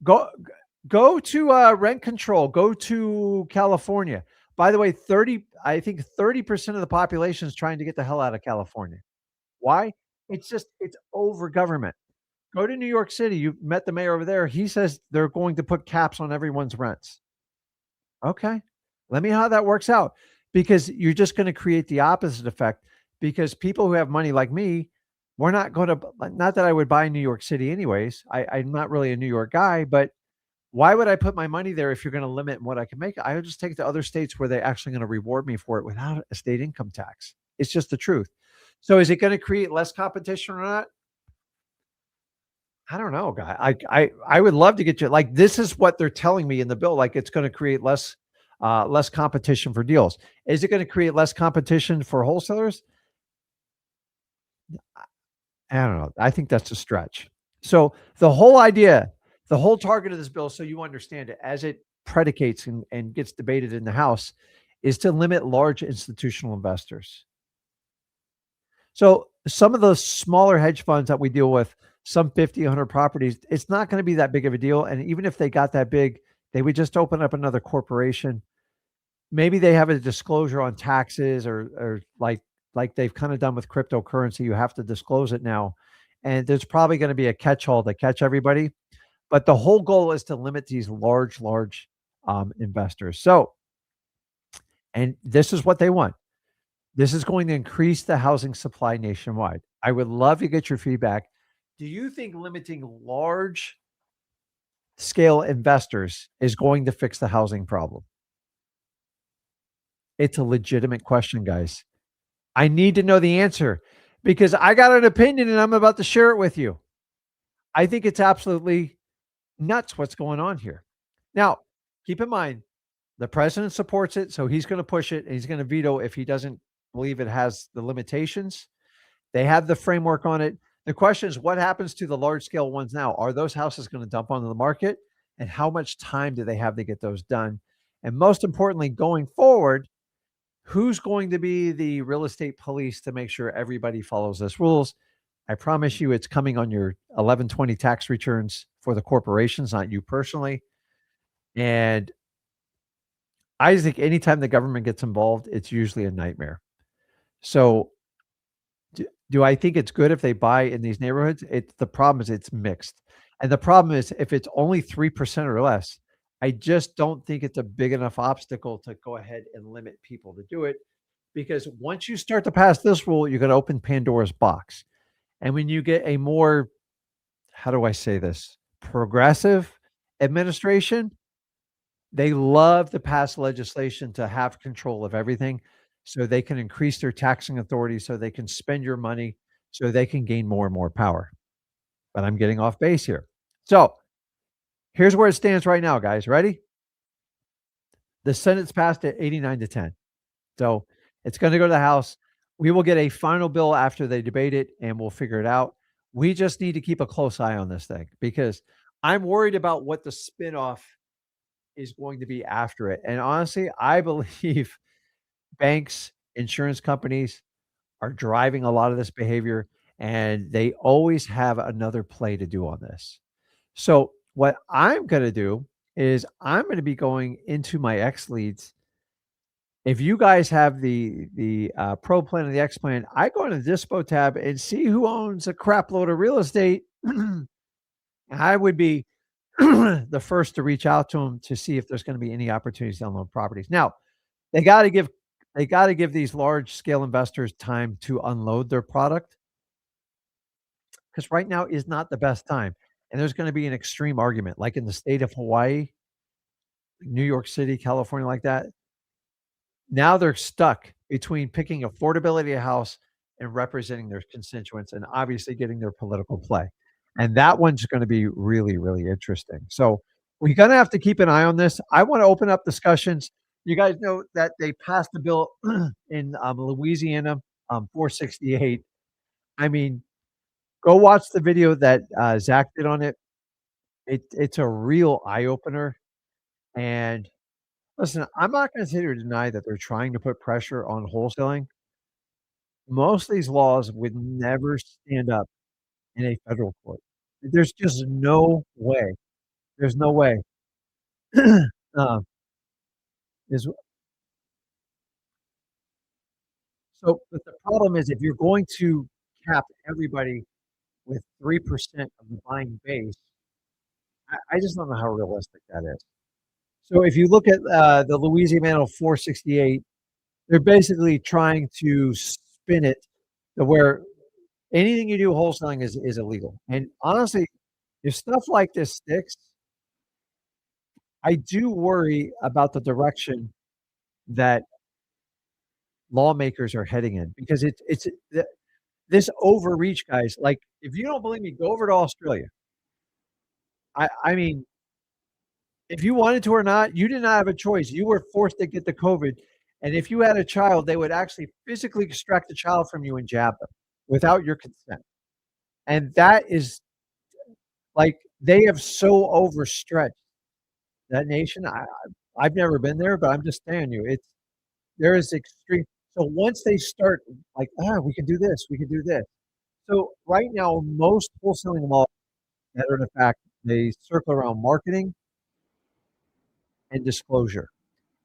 Go to, rent control. Go to California. By the way, 30% of the population is trying to get the hell out of California. Why? It's over government. Go to New York City. You met the mayor over there. He says they're going to put caps on everyone's rents. Okay. Let me know how that works out because you're just going to create the opposite effect because people who have money like me, we're not going to, not that I would buy in New York City anyways. I'm not really a New York guy, but why would I put my money there if you're going to limit what I can make? I would just take it to other states where they're actually going to reward me for it without a state income tax. It's just the truth. So is it going to create less competition or not? I don't know, guy. I would love to get you like this is what they're telling me in the bill. Like it's going to create less competition for deals. Is it going to create less competition for wholesalers? I don't know. I think that's a stretch. So the whole target of this bill, so you understand it as it predicates and gets debated in the House, is to limit large institutional investors. So some of those smaller hedge funds that we deal with, some 50, 100 properties, it's not going to be that big of a deal. And even if they got that big, they would just open up another corporation. Maybe they have a disclosure on taxes or like they've kind of done with cryptocurrency. You have to disclose it now. And there's probably going to be a catch-all to catch everybody. But the whole goal is to limit these large investors. So, and this is what they want. This is going to increase the housing supply nationwide. I would love to get your feedback. Do you think limiting large scale investors is going to fix the housing problem? It's a legitimate question, guys. I need to know the answer because I got an opinion and I'm about to share it with you. I think it's absolutely nuts what's going on here. Now, keep in mind, the president supports it, so he's going to push it and he's going to veto if he doesn't believe it has the limitations. They have the framework on it. The question is, what happens to the large scale ones now? Are those houses going to dump onto the market? And how much time do they have to get those done? And most importantly, going forward, who's going to be the real estate police to make sure everybody follows those rules? I promise you it's coming on your 1120 tax returns for the corporations, not you personally. And I just think anytime the government gets involved, it's usually a nightmare. So do I think it's good if they buy in these neighborhoods? The problem is it's mixed. And the problem is if it's only 3% or less, I just don't think it's a big enough obstacle to go ahead and limit people to do it. Because once you start to pass this rule, you're going to open Pandora's box. And when you get a more, how do I say this, progressive administration, they love to pass legislation to have control of everything so they can increase their taxing authority, so they can spend your money, so they can gain more and more power. But I'm getting off base here. So here's where it stands right now, guys. Ready? The Senate's passed at 89 to 10. So it's going to go to the House. We will get a final bill after they debate it and we'll figure it out. We just need to keep a close eye on this thing because I'm worried about what the spinoff is going to be after it. And honestly, I believe banks, insurance companies are driving a lot of this behavior and they always have another play to do on this. So what I'm going to do is I'm going to be going into my X leads. If you guys have the pro plan and the X plan, I go into the dispo tab and see who owns a crap load of real estate. I would be the first to reach out to them to see if there's going to be any opportunities to unload properties. Now, they got to give these large scale investors time to unload their product because right now is not the best time. And there's going to be an extreme argument, like in the state of Hawaii, New York City, California, like that. Now they're stuck between picking affordability of house and representing their constituents and obviously getting their political play. And that one's going to be really, really interesting. So we're going to have to keep an eye on this. I want to open up discussions. You guys know that they passed a bill in Louisiana, 468. I mean, Go watch the video that, Zach did on it. It's a real eye opener, and listen, I'm not gonna sit here and deny that they're trying to put pressure on wholesaling. Most of these laws would never stand up in a federal court. There's just no way. There's no way. Uh, is but the problem is if you're going to cap everybody with 3% of the buying base, I just don't know how realistic that is. So if you look at, the Louisiana 468, they're basically trying to spin it to where anything you do wholesaling is illegal, and honestly, if stuff like this sticks, I do worry about the direction that lawmakers are heading in because it's th this overreach, guys, like, if you don't believe me, go over to Australia. I mean, if you wanted to or not, you did not have a choice. You were forced to get the COVID, and if you had a child, they would actually physically extract the child from you and jab them without your consent, and that is like, they have so overstretched that nation. I've never been there, but I'm just telling you, there is extreme so once they start like, we can do this, we can do this." So, right now, most wholesaling laws that are in effect, they circle around marketing and disclosure.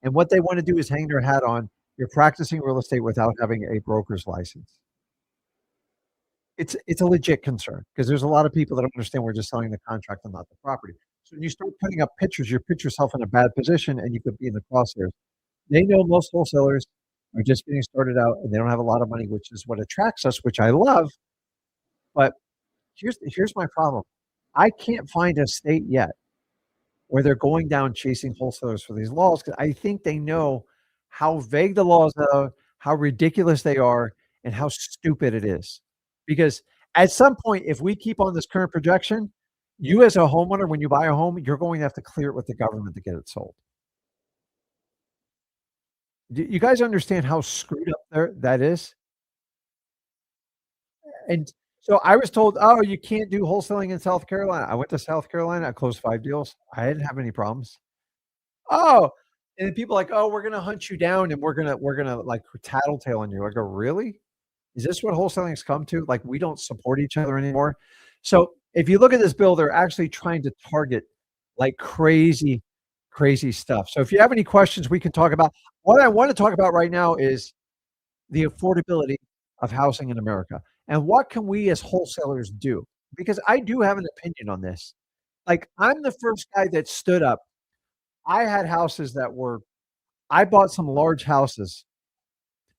And what they wanna do is hang their hat on, "You're practicing real estate without having a broker's license." It's a legit concern because there's a lot of people that don't understand we're just selling the contract and not the property. So when you start putting up pictures, you put yourself in a bad position and you could be in the crosshairs. They know most wholesalers are just getting started out and they don't have a lot of money, which is what attracts us, which I love. But here's my problem. I can't find a state yet where they're going down chasing wholesalers for these laws because I think they know how vague the laws are, how ridiculous they are, and how stupid it is. Because at some point, if we keep on this current projection, you as a homeowner, when you buy a home, you're going to have to clear it with the government to get it sold. Do you guys understand how screwed up there that is? And so I was told, "Oh, you can't do wholesaling in South Carolina." I went to South Carolina, I closed 5 deals. I didn't have any problems. Oh, and then people are like, "Oh, we're gonna hunt you down and we're gonna, like, tattletale on you." I go, "Really? Is this what wholesaling's come to? Like, we don't support each other anymore?" So, if you look at this bill, they're actually trying to target, like, crazy, crazy stuff. So, if you have any questions, we can talk about what I wanna talk about right now is the affordability of housing in America, and what can we as wholesalers do? Because I do have an opinion on this. Like, I'm the first guy that stood up. I had houses that were I bought some large houses.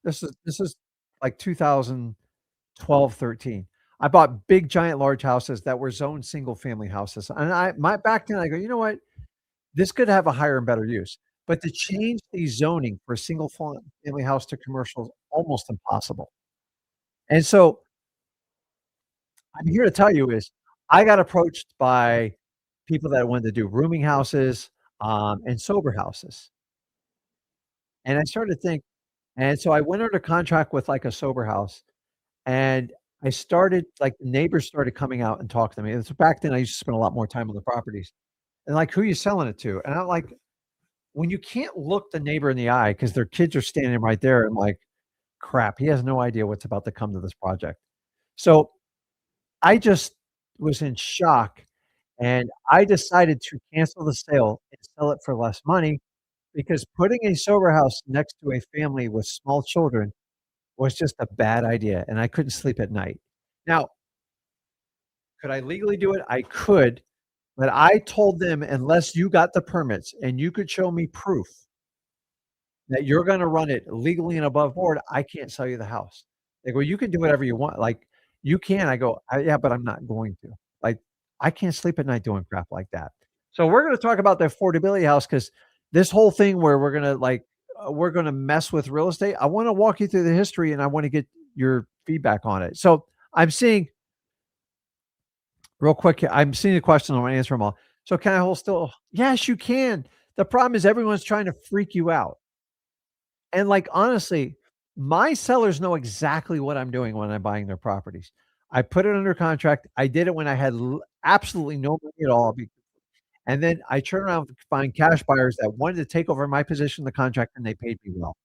This is like 2012, 13. I bought big, giant, large houses that were zoned single family houses, and back then, I go, "You know what? This could have a higher and better use." But to change the zoning for a single family house to commercial is almost impossible. And so, I'm here to tell you is I got approached by people that wanted to do rooming houses, and sober houses, and I started to think and so I went under contract with, like, a sober house, and I started like, the neighbors started coming out and talking to me, and so back then, I used to spend a lot more time on the properties, and like, "Who are you selling it to?" And I'm like, when you can't look the neighbor in the eye because their kids are standing right there, I'm like, "Crap, he has no idea what's about to come to this project." So, I just was in shock, and I decided to cancel the sale and sell it for less money because putting a sober house next to a family with small children was just a bad idea, and I couldn't sleep at night. Now, could I legally do it? I could, but I told them, "Unless you got the permits and you could show me proof that you're gonna run it legally and above board, I can't sell you the house." They go, "You can do whatever you want." Like, "You can." I go, Yeah, but I'm not going to." Like, I can't sleep at night doing crap like that. So we're gonna talk about the affordability house because this whole thing where we're gonna mess with real estate, I wanna walk you through the history, and I wanna get your feedback on it. So, I'm seeing real quick, I'm seeing the question, I wanna answer them all. So, can I hold still? Yes, you can. The problem is everyone's trying to freak you out. And, like, honestly, my sellers know exactly what I'm doing when I'm buying their properties. I put it under contract. I did it when I had absolutely no money at all. And then I turn around and find cash buyers that wanted to take over my position in the contract, and they paid me well.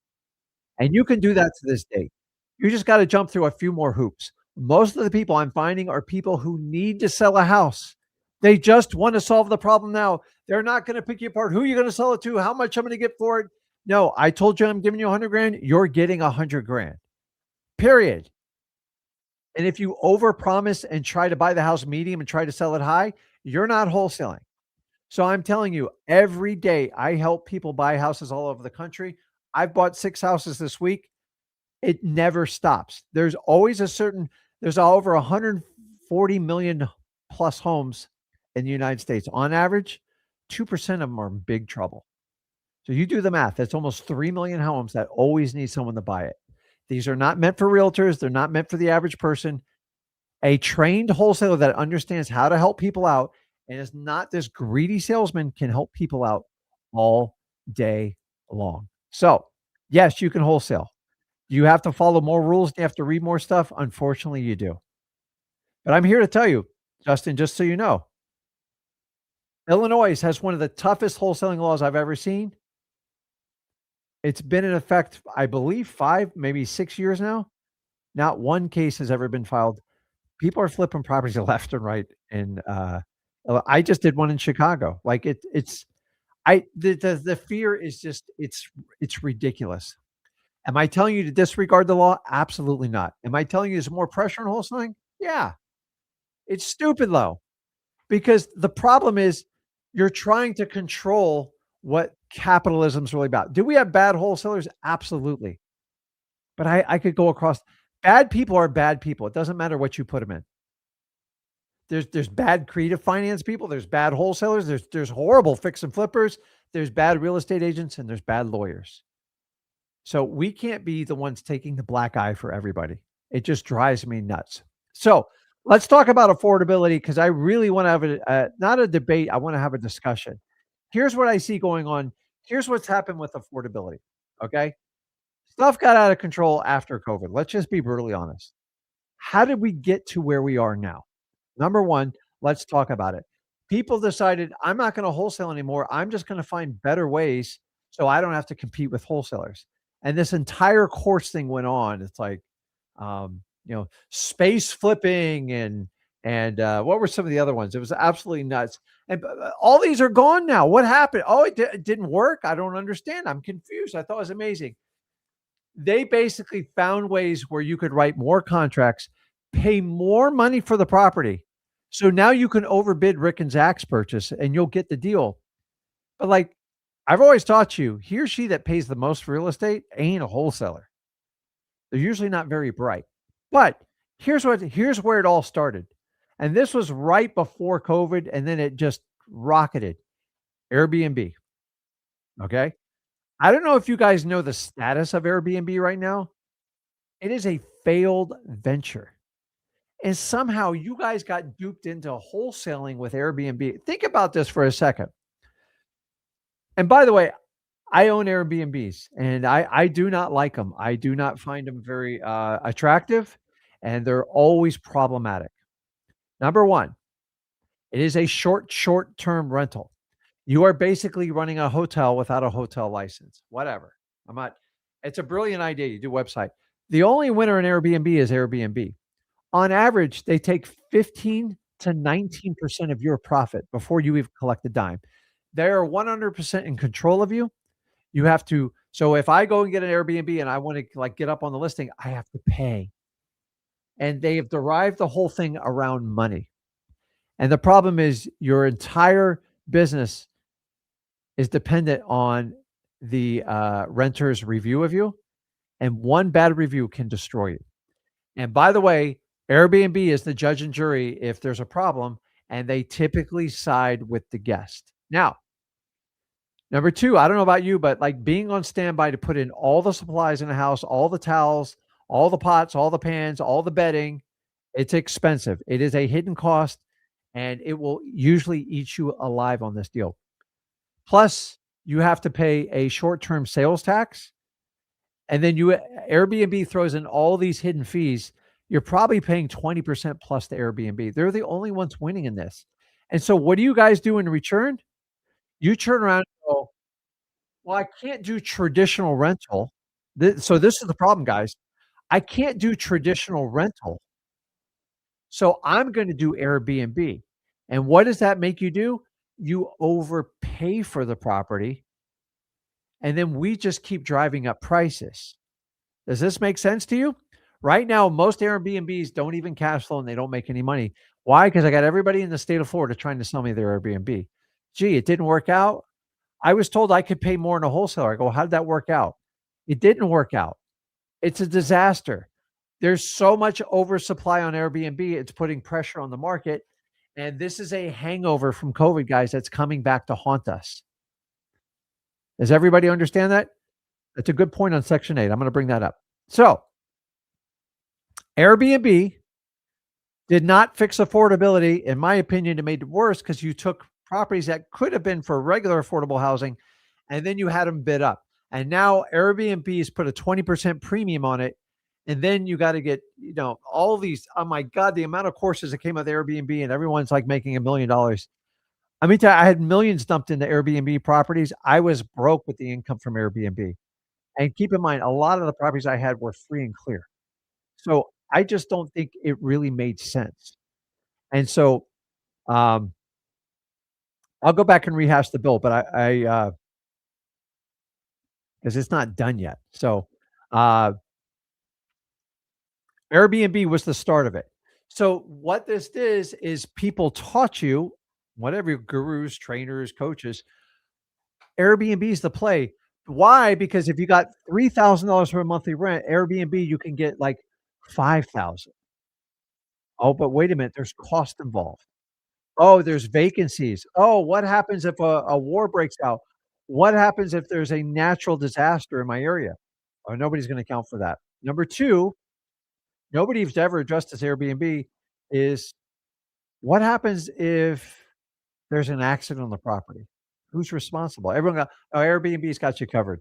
And you can do that to this day. You just got to jump through a few more hoops. Most of the people I'm finding are people who need to sell a house. They just want to solve the problem now. They're not going to pick you apart. Who are you going to sell it to? How much I'm going to get for it? No, I told you I'm giving you 100 grand. You're getting 100 grand. Period. And if you overpromise and try to buy the house medium and try to sell it high, you're not wholesaling. So I'm telling you, every day I help people buy houses all over the country. I've bought 6 houses this week. It never stops. There's always there's over 140 million plus homes in the United States. On average, 2% of them are in big trouble. So you do the math. That's almost 3 million homes that always need someone to buy it. These are not meant for realtors. They're not meant for the average person. A trained wholesaler that understands how to help people out and is not this greedy salesman can help people out all day long. So, yes, you can wholesale. You have to follow more rules. You have to read more stuff. Unfortunately, you do. But I'm here to tell you, Justin, just so you know, Illinois has one of the toughest wholesaling laws I've ever seen. It's been in effect, I believe, 5, maybe 6 years now. Not one case has ever been filed. People are flipping properties left and right. And I just did one in Chicago. Like it's I the fear is just it's ridiculous. Am I telling you to disregard the law? Absolutely not. Am I telling you there's more pressure on wholesaling? Yeah. It's stupid though, because the problem is you're trying to control what capitalism's really about. Do we have bad wholesalers? Absolutely. But I could go across bad people are bad people. It doesn't matter what you put them in. There's bad creative finance people, there's bad wholesalers, there's horrible fix and flippers, there's bad real estate agents, and there's bad lawyers. So we can't be the ones taking the black eye for everybody. It just drives me nuts. So let's talk about affordability because I really want to have not a debate. I want to have a discussion. Here's what I see going on. Here's what's happened with affordability. Okay. Stuff got out of control after COVID. Let's just be brutally honest. How did we get to where we are now? Number one, let's talk about it. People decided I'm not going to wholesale anymore. I'm just going to find better ways so I don't have to compete with wholesalers. And this entire course thing went on. It's like, space flipping and what were some of the other ones? It was absolutely nuts. And all these are gone now. What happened? Oh, it didn't work. I don't understand. I'm confused. I thought it was amazing. They basically found ways where you could write more contracts, pay more money for the property. So now you can overbid Rick and Zach's purchase and you'll get the deal. But like I've always taught you, he or she that pays the most for real estate ain't a wholesaler. They're usually not very bright. But here's where it all started. And this was right before COVID, and then it just rocketed. Airbnb. Okay. I don't know if you guys know the status of Airbnb right now. It is a failed venture. And somehow you guys got duped into wholesaling with Airbnb. Think about this for a second. And by the way, I own Airbnbs and I do not like them. I do not find them very attractive and they're always problematic. Number one, it is a short-term rental. You are basically running a hotel without a hotel license. Whatever. I'm not. It's a brilliant idea. You do website. The only winner in Airbnb is Airbnb. On average, they take 15 to 19% of your profit before you even collect a dime. They're 100% in control of you. You have to. So if I go and get an Airbnb and I want to like get up on the listing, I have to pay. And they have derived the whole thing around money. And the problem is your entire business is dependent on the renter's review of you, and one bad review can destroy you. And by the way, Airbnb is the judge and jury if there's a problem, and they typically side with the guest. Now, number two, I don't know about you, but like being on standby to put in all the supplies in the house, all the towels, all the pots, all the pans, all the bedding, it's expensive. It is a hidden cost, and it will usually eat you alive on this deal. Plus, you have to pay a short-term sales tax, and then Airbnb throws in all these hidden fees. you're probably paying 20% plus to Airbnb. They're the only ones winning in this. And so what do you guys do in return? You turn around and go, "Well, I can't do traditional rental." So this is the problem, guys. I can't do traditional rental, so I'm gonna do Airbnb. And what does that make you do? You overpay for the property, and then we just keep driving up prices. Does this make sense to you? Right now, most Airbnbs don't even cash flow and they don't make any money. Why? Because I got everybody in the state of Florida trying to sell me their Airbnb. Gee, it didn't work out. I was told I could pay more in a wholesaler. I go, how did that work out? It didn't work out. It's a disaster. There's so much oversupply on Airbnb, it's putting pressure on the market. And this is a hangover from COVID, guys, that's coming back to haunt us. Does everybody understand that? That's a good point on Section 8. I'm going to bring that up. So, Airbnb did not fix affordability. In my opinion, it made it worse because you took properties that could have been for regular affordable housing and then you had them bid up. And now Airbnb's put a 20% premium on it. And then you got to get, all these, oh my God, the amount of courses that came with Airbnb and everyone's like making $1 million. I mean, I had millions dumped into Airbnb properties. I was broke with the income from Airbnb. And keep in mind, a lot of the properties I had were free and clear. So I just don't think it really made sense. And so um, I'll go back and rehash the bill, but because it's not done yet. So uh, Airbnb was the start of it. So what this is people taught you, whatever your gurus, trainers, coaches, Airbnb is the play. Why? Because if you got $3,000 for a monthly rent, Airbnb you can get like 5,000. Oh, but wait a minute, there's cost involved. Oh, there's vacancies. Oh, what happens if a war breaks out? What happens if there's a natural disaster in my area? Oh, nobody's going to account for that. Number two, nobody's ever addressed this Airbnb is what happens if there's an accident on the property? Who's responsible? Everyone got, oh, Airbnb's got you covered.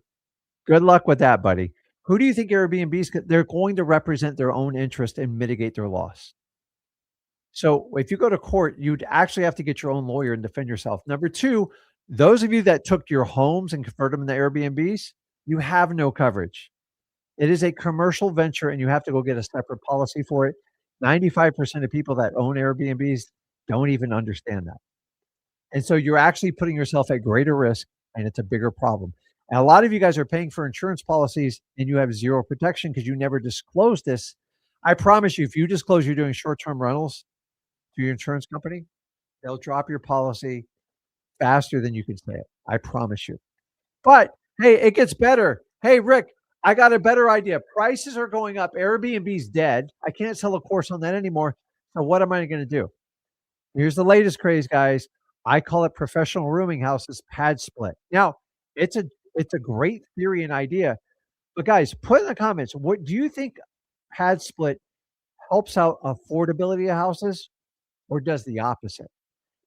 Good luck with that, buddy. Who do you think they're going to represent their own interest and mitigate their loss? So if you go to court, you'd actually have to get your own lawyer and defend yourself. Number two, those of you that took your homes and converted them into Airbnbs, you have no coverage. It is a commercial venture and you have to go get a separate policy for it. 95% of people that own Airbnbs don't even understand that. And so you're actually putting yourself at greater risk and it's a bigger problem. And a lot of you guys are paying for insurance policies and you have zero protection because you never disclosed this. I promise you, if you disclose you're doing short-term rentals to your insurance company, they'll drop your policy faster than you can say it. I promise you. But hey, it gets better. Hey, Rick, I got a better idea. Prices are going up. Airbnb's dead. I can't sell a course on that anymore. So what am I going to do? Here's the latest craze, guys. I call it professional rooming houses, Padsplit. Now, it's a it's a great theory and idea, but guys, put in the comments, what do you think Padsplit helps out affordability of houses or does the opposite?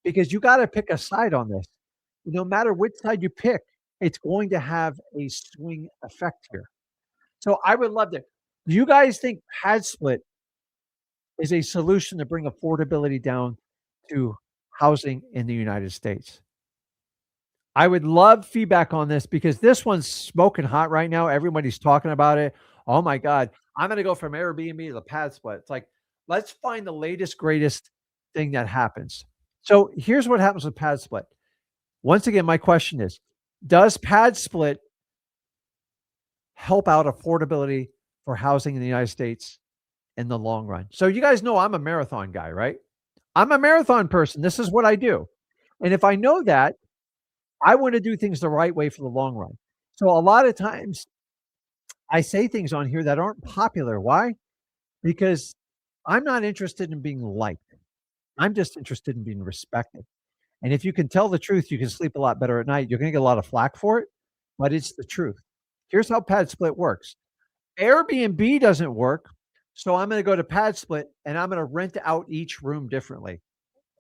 Because you got to pick a side on this. No matter which side you pick, it's going to have a swing effect here. So I would love to. Do you guys think Padsplit is a solution to bring affordability down to housing in the United States? I would love feedback on this because this one's smoking hot right now. Everybody's talking about it. Oh my God. I'm going to go from Airbnb to the Padsplit. It's like, let's find the latest, greatest thing that happens. So here's what happens with Padsplit. Once again, my question is, does Padsplit help out affordability for housing in the United States in the long run? So you guys know I'm a marathon guy, right? I'm a marathon person. This is what I do. And if I know that, I want to do things the right way for the long run. So a lot of times I say things on here that aren't popular. Why? Because I'm not interested in being liked. I'm just interested in being respected. And if you can tell the truth, you can sleep a lot better at night. You're going to get a lot of flack for it, but it's the truth. Here's how Padsplit works. Airbnb doesn't work. So I'm going to go to Padsplit and I'm going to rent out each room differently.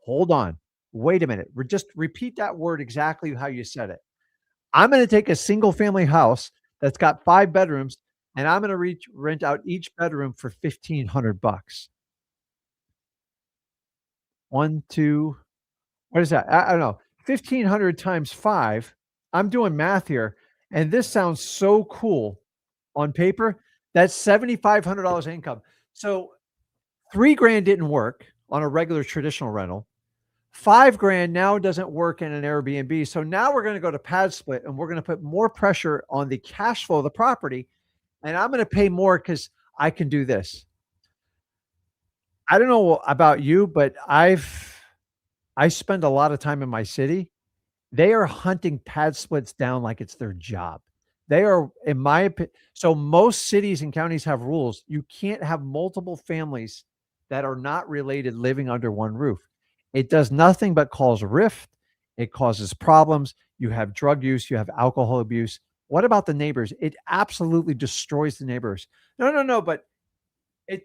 Hold on. Wait a minute. Just repeat that word exactly how you said it. I'm going to take a single family house that's got 5 bedrooms and I'm gonna reach rent out each bedroom for 1,500 bucks. 1, 2, what is that? I don't know. 1,500 times 5, I'm doing math here, and this sounds so cool on paper. That's $7,500 income. So 3 grand didn't work on a regular traditional rental. 5 grand now doesn't work in an Airbnb. So now we're gonna go to Padsplit, and we're gonna put more pressure on the cash flow of the property, and I'm gonna pay more because I can do this. I don't know about you, but I spend a lot of time in my city. They are hunting pad splits down like it's their job. They are, in my opinion, so most cities and counties have rules. You can't have multiple families that are not related living under one roof. It does nothing but cause rift. It causes problems. You have drug use, you have alcohol abuse. What about the neighbors? It absolutely destroys the neighbors. No, no, no, but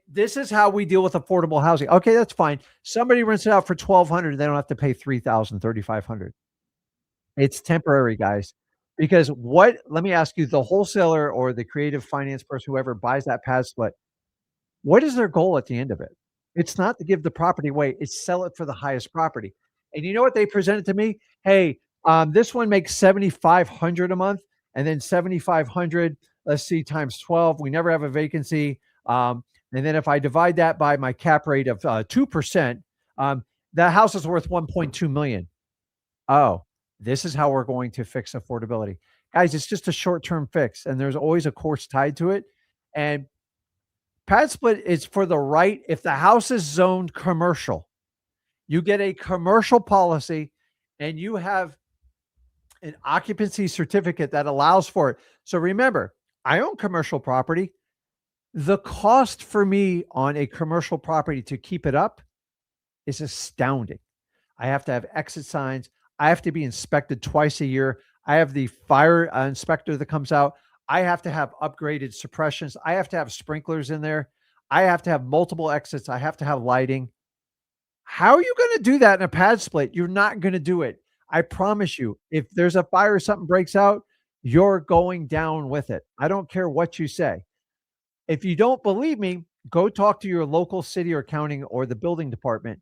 this is how we deal with affordable housing. Okay, that's fine. Somebody rents it out for 1,200, they don't have to pay 3,000, 3,500. It's temporary, guys, because what let me ask you, the wholesaler or the creative finance person, whoever buys that pad split, what is their goal at the end of it? It's not to give the property away, it's sell it for the highest property. And you know what they presented to me? "Hey, this one makes 7,500 a month, and then 7,500, let's see, times 12, we never have a vacancy, and then if I divide that by my cap rate of, 2%, um, the house is worth 1,200,000. Oh, this is how we're going to fix affordability. Guys, it's just a short-term fix, and there's always a course tied to it, and pad split is for the right if the house is zoned commercial, you get a commercial policy, and you have an occupancy certificate that allows for it. So remember, I own commercial property. The cost for me on a commercial property to keep it up is astounding. I have to have exit signs. I have to be inspected twice a year. I have the fire inspector that comes out. I have to have upgraded suppressions. I have to have sprinklers in there. I have to have multiple exits. I have to have lighting. How are you going to do that in a pad split? You're not going to do it. I promise you, if there's a fire or something breaks out, you're going down with it. I don't care what you say. If you don't believe me, go talk to your local city or county or the building department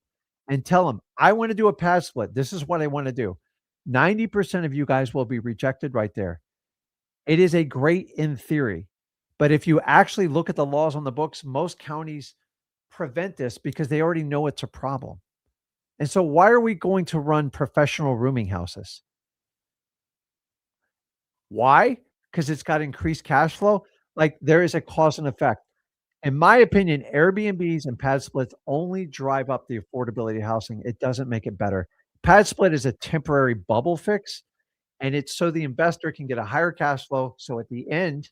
and tell them, I want to do a pad split. This is what I want to do. 90% of you guys will be rejected right there. It is a great in theory. But if you actually look at the laws on the books, most counties prevent this because they already know it's a problem. And so why are we going to run professional rooming houses? Why? Because it's got increased cash flow. Like there is a cause and effect. In my opinion, Airbnbs and pad splits only drive up the affordability of housing. It doesn't make it better. Pad split is a temporary bubble fix, and it's so the investor can get a higher cash flow. So at the end,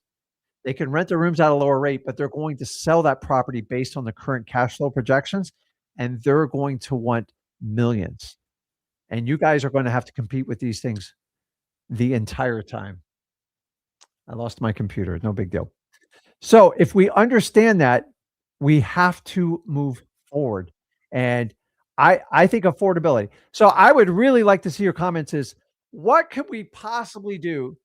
they can rent the rooms at a lower rate, but they're going to sell that property based on the current cash flow projections, and they're going to want millions. And you guys are going to have to compete with these things the entire time. I lost my computer. No big deal. So if we understand that, we have to move forward. And I think affordability. So I would really like to see your comments is what could we possibly do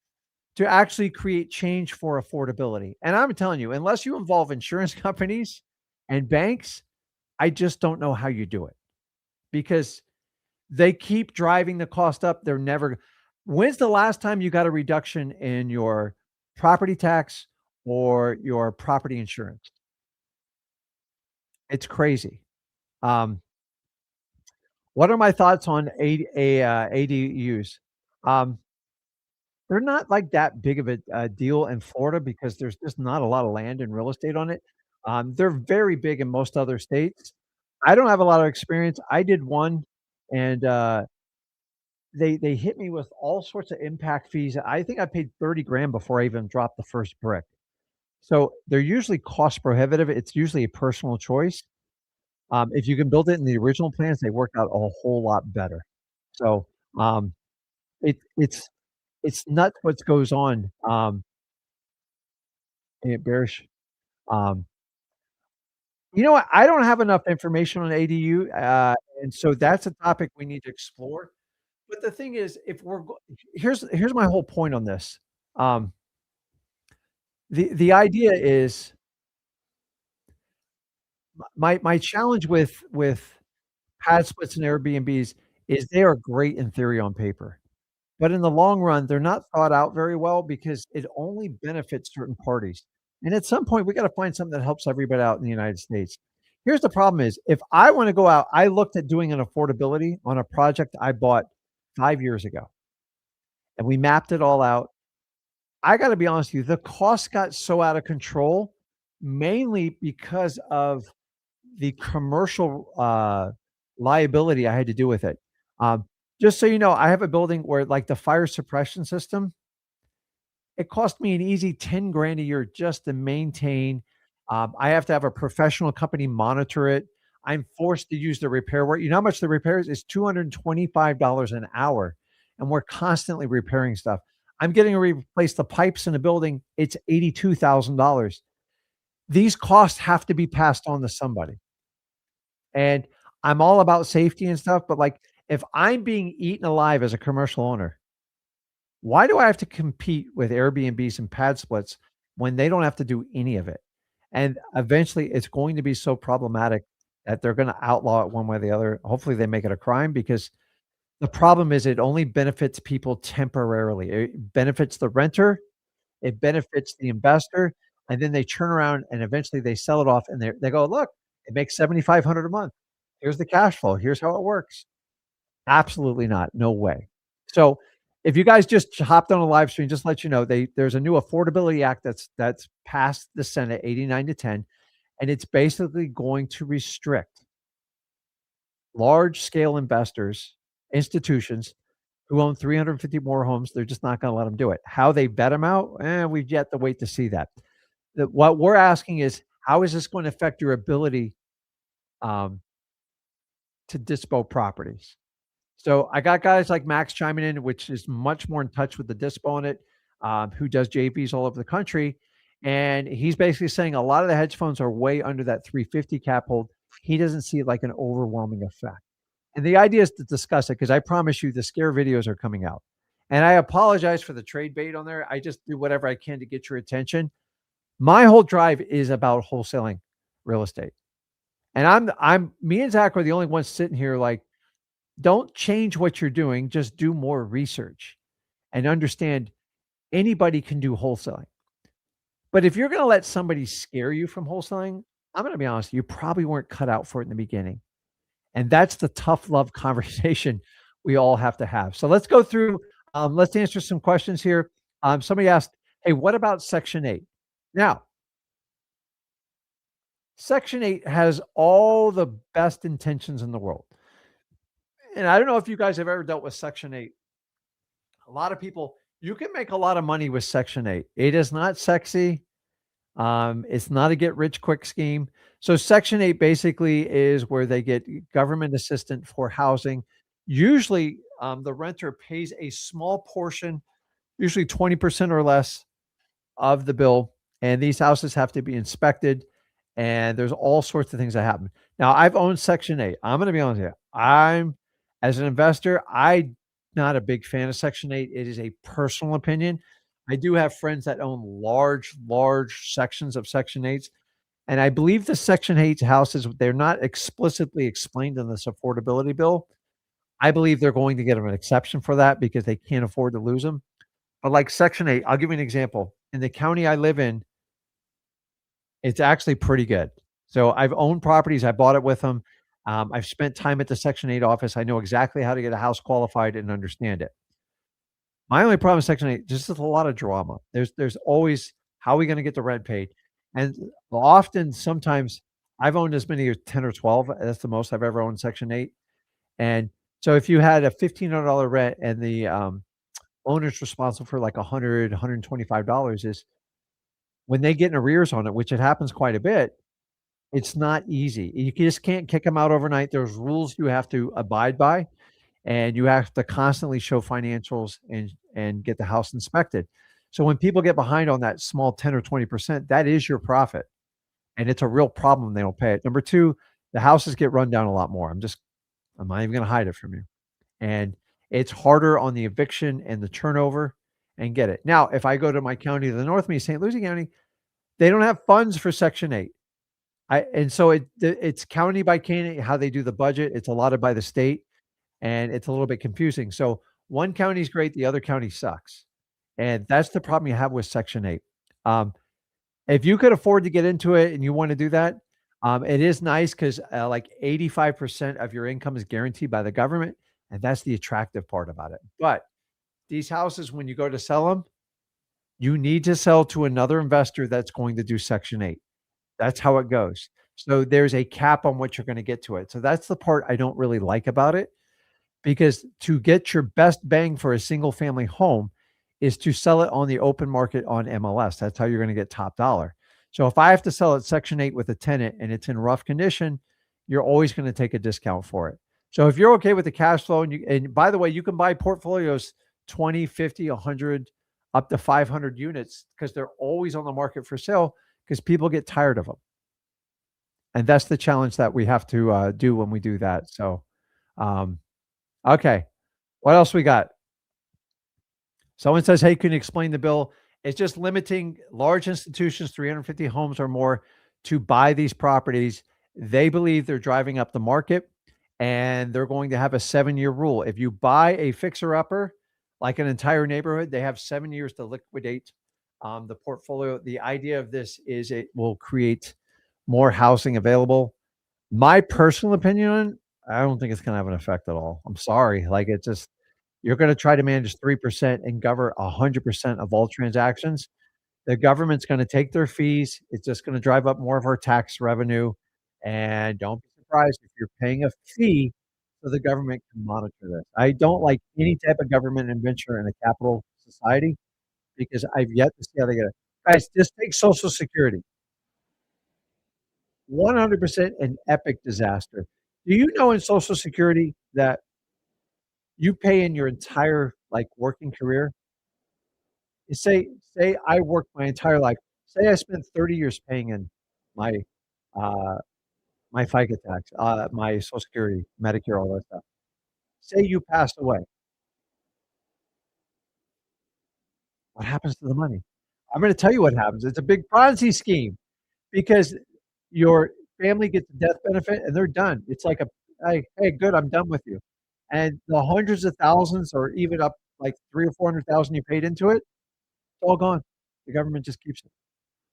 to actually create change for affordability? And I'm telling you, unless you involve insurance companies and banks, I just don't know how you do it because they keep driving the cost up. They're never When's the last time you got a reduction in your property tax or your property insurance? It's crazy. Um, what are my thoughts on ADUs? Um, they're not like that big of a deal in Florida because there's just not a lot of land and real estate on it. They're very big in most other states. I don't have a lot of experience. I did one, and they hit me with all sorts of impact fees. I think I paid 30 grand before I even dropped the first brick. So they're usually cost prohibitive. It's usually a personal choice. If you can build it in the original plans, they work out a whole lot better. So, um, it's nuts what goes on, it bears you know what? I don't have enough information on ADU, and so that's a topic we need to explore. But the thing is, if we're go here's my whole point on this. Um, The idea is my challenge with Padsplits and Airbnbs is they are great in theory on paper, but in the long run, they're not thought out very well because it only benefits certain parties, and at some point, we gotta find something that helps everybody out in the United States. Here's the problem is, if I wanna go out I looked at doing an affordability on a project I bought 5 years ago, and we mapped it all out. I gotta be honest with you, the cost got so out of control, mainly because of the commercial, liability I had to do with it. Um, just so you know, I have a building where, like, the fire suppression system, it cost me an easy 10 grand a year just to maintain. I have to have a professional company monitor it. I'm forced to use the repair work. You know how much the repairs is? $225 an hour, and we're constantly repairing stuff. I'm getting to replace the pipes in the building. It's $82,000. These costs have to be passed on to somebody. And I'm all about safety and stuff, but, like, if I'm being eaten alive as a commercial owner, why do I have to compete with Airbnbs and pad splits when they don't have to do any of it? And eventually, it's going to be so problematic that they're gonna outlaw it one way or the other. Hopefully, they make it a crime because the problem is it only benefits people temporarily. It benefits the renter, it benefits the investor, and then they turn around and eventually they sell it off and they go, "Look, it makes 7,500 a month. Here's the cash flow. Here's how it works." Absolutely not. No way. So, if you guys just hopped on a live stream, just let you know, there's a new affordability act that's passed the Senate 89 to 10, and it's basically going to restrict large scale investors, institutions who own 350 more homes. They're just not going to let them do it. How they bet them out? We've yet to wait to see that. What we're asking is, how is this going to affect your ability um, to dispo properties? So I got guys like Max chiming in, which is much more in touch with the dispo on it, who does JVs all over the country. And he's basically saying a lot of the hedge funds are way under that 350 cap hold. He doesn't see like an overwhelming effect. And the idea is to discuss it because I promise you the scare videos are coming out. And I apologize for the trade bait on there. I just do whatever I can to get your attention. My whole drive is about wholesaling real estate. And I'm me and Zach are the only ones sitting here like, don't change what you're doing, just do more research and understand anybody can do wholesaling. But if you're gonna let somebody scare you from wholesaling, I'm gonna be honest, you probably weren't cut out for it in the beginning. And that's the tough love conversation we all have to have. So let's go through, let's answer some questions here. Somebody asked, "Hey, what about Section 8?" Now, Section 8 has all the best intentions in the world. And I don't know if you guys have ever dealt with Section 8. A lot of people, you can make a lot of money with Section 8. It is not sexy. It's not a get rich quick scheme. So Section 8 basically is where they get government assistance for housing. Usually, the renter pays a small portion, usually 20% or less of the bill, and these houses have to be inspected, and there's all sorts of things that happen. Now, I've owned Section 8. I'm gonna be honest with you. As an investor, I'm not a big fan of Section 8. It is a personal opinion. I do have friends that own large sections of Section 8s, and I believe the Section 8 houses, they're not explicitly explained in this affordability bill. I believe they're going to get them an exception for that because they can't afford to lose them. But like Section 8, I'll give you an example. In the county I live in, it's actually pretty good. So I've owned properties, I bought it with them. I've spent time at the Section 8 office. I know exactly how to get a house qualified and understand it. My only problem with Section 8, just is a lot of drama. There's always, how are we gonna get the rent paid? And often, sometimes I've owned as many as 10 or 12. That's the most I've ever owned Section 8. And so if you had a $1,500 rent and the owner's responsible for like 100, $125, is when they get in arrears on it, which it happens quite a bit, it's not easy. You just can't kick them out overnight. There's rules you have to abide by, and you have to constantly show financials and get the house inspected. So when people get behind on that small 10 or 20%, that is your profit, and it's a real problem when they don't pay it. Number 2, the houses get run down a lot more. I'm not even gonna hide it from you. And it's harder on the eviction and the turnover and get it. Now, if I go to my county to the north of me, St. Lucie County, They don't have funds for Section 8. And so it's county by county how they do the budget. It's allotted by the state, and it's a little bit confusing. So one county is great, the other county sucks. And that's the problem you have with Section 8. Um, if you could afford to get into it and you wanna do that, it is nice 'cause, like 85% of your income is guaranteed by the government, and that's the attractive part about it. But these houses, when you go to sell them, you need to sell to another investor that's going to do Section 8. That's how it goes. So there's a cap on what you're gonna get to it. So that's the part I don't really like about it. Because to get your best bang for a single family home is to sell it on the open market on MLS. That's how you're gonna get top dollar. So if I have to sell it Section 8 with a tenant and it's in rough condition, you're always gonna take a discount for it. So if you're okay with the cash flow and by the way, you can buy portfolios 20, 50, 100, up to 500 units because they're always on the market for sale because people get tired of them. And that's the challenge that we have to, do when we do that. So, um, okay. What else we got? Someone says, "Hey, can you explain the bill?" It's just limiting large institutions, 350 homes or more, to buy these properties. They believe they're driving up the market, and they're going to have a 7-year rule. If you buy a fixer-upper, like an entire neighborhood, they have 7 years to liquidate, the portfolio. The idea of this is it will create more housing available. My personal opinion, I don't think it's gonna have an effect at all. I'm sorry, like, it just you're gonna try to manage 3% and govern 100% of all transactions. The government's gonna take their fees. It's just gonna drive up more of our tax revenue, and don't be surprised if you're paying a fee so the government can monitor this. I don't like any type of government intervention in a capital society because I've yet to see how they get it. Guys, just take Social Security. 100% an epic disaster. Do you know in Social Security that you pay in your entire, like, working career? Say I worked my entire life. Say I spent 30 years paying in my, uh, my FICA tax, my Social Security, Medicare, all that stuff. Say you passed away. What happens to the money? I'm gonna tell you what happens. It's a big Ponzi scheme because your family gets a death benefit and they're done. It's like a, "Hey, good, I'm done with you." And the hundreds of thousands or even up like 3 or 400,000 you paid into it, it's all gone. The government just keeps it.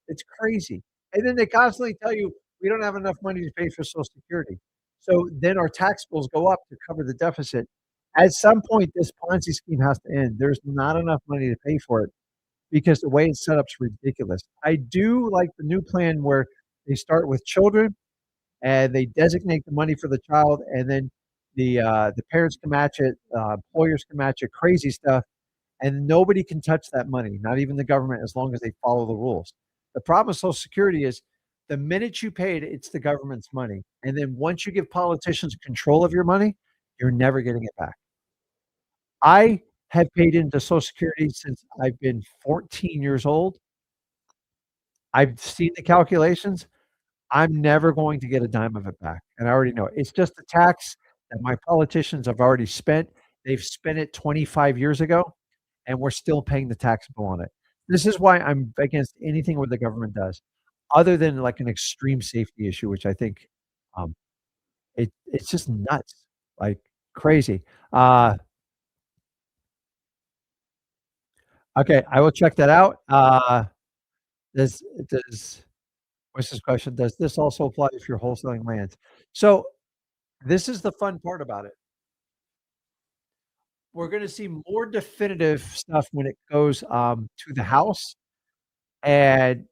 It's crazy. And then they constantly tell you, "We don't have enough money to pay for Social Security." So then our tax bills go up to cover the deficit. At some point, this Ponzi scheme has to end. There's not enough money to pay for it because the way it's set up is ridiculous. I do like the new plan where they start with children and they designate the money for the child, and then the parents can match it, employers can match it, crazy stuff, and nobody can touch that money, not even the government, as long as they follow the rules. The problem with Social Security is the minute you pay it, it's the government's money, and then once you give politicians control of your money, you're never getting it back. I have paid into Social Security since I've been 14 years old. I've seen the calculations. I'm never going to get a dime of it back, and I already know it. It's just a tax that my politicians have already spent. They've spent it 25 years ago, and we're still paying the tax bill on it. This is why I'm against anything what the government does, other than, like, an extreme safety issue, which I think, um, it's just nuts, like, crazy. Okay, I will check that out. Does does what's this question? Does this also apply if you're wholesaling lands? So this is the fun part about it. We're gonna see more definitive stuff when it goes, to the House, and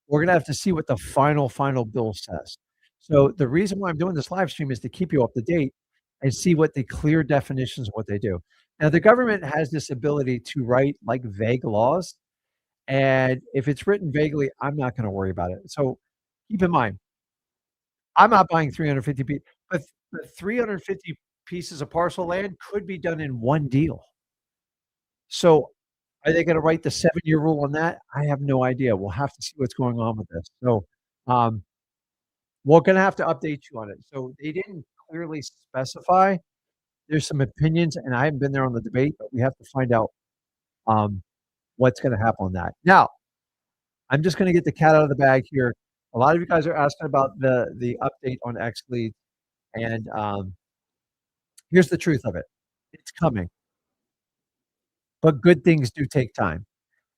we're gonna have to see what the final bill says. So, the reason why I'm doing this live stream is to keep you up to date and see what the clear definitions of what they do. Now, the government has this ability to write, like, vague laws, and if it's written vaguely, I'm not gonna worry about it. So, keep in mind, I'm not buying 350 pie but 350 pieces of parcel land could be done in one deal. So, are they gonna write the 7-year rule on that? I have no idea. We'll have to see what's going on with this. So, um, we're gonna have to update you on it. So, they didn't clearly specify. There's some opinions, and I haven't been there on the debate, but we have to find out, um, what's gonna happen on that. Now, I'm just gonna get the cat out of the bag here. A lot of you guys are asking about the update on XLeads, and, here's the truth of it. It's coming, but good things do take time.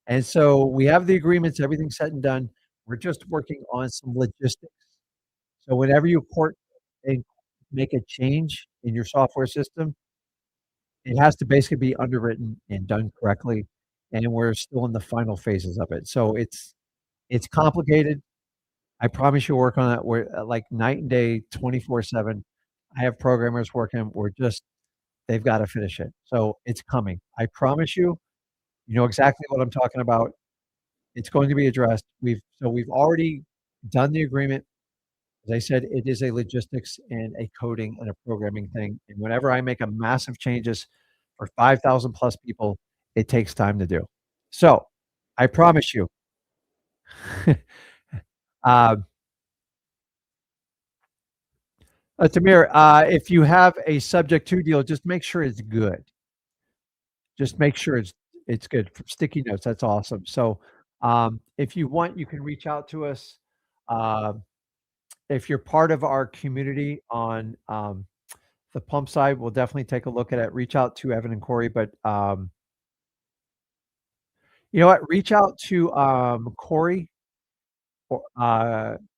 And so we have the agreements, everything's said and done. We're just working on some logistics. So whenever you port and make a change in your software system, it has to basically be underwritten and done correctly, and we're still in the final phases of it. So it's complicated. I promise you work on that. We're, like, night and day, 24/7. I have programmers working. We're just they've gotta finish it. So it's coming. I promise you, you know exactly what I'm talking about. It's going to be addressed. We've already done the agreement. As I said, it is a logistics and a coding and a programming thing, and whenever I make a massive changes for 5,000 plus people, it takes time to do. So, I promise you, uh, Tamir, if you have a subject to deal, just make sure it's good. Just make sure it's good. Sticky notes, that's awesome. So, if you want, you can reach out to us. Um, if you're part of our community on, the pump side, we'll definitely take a look at it. Reach out to Evan and Corey, but, you know what? Reach out to, Corey or,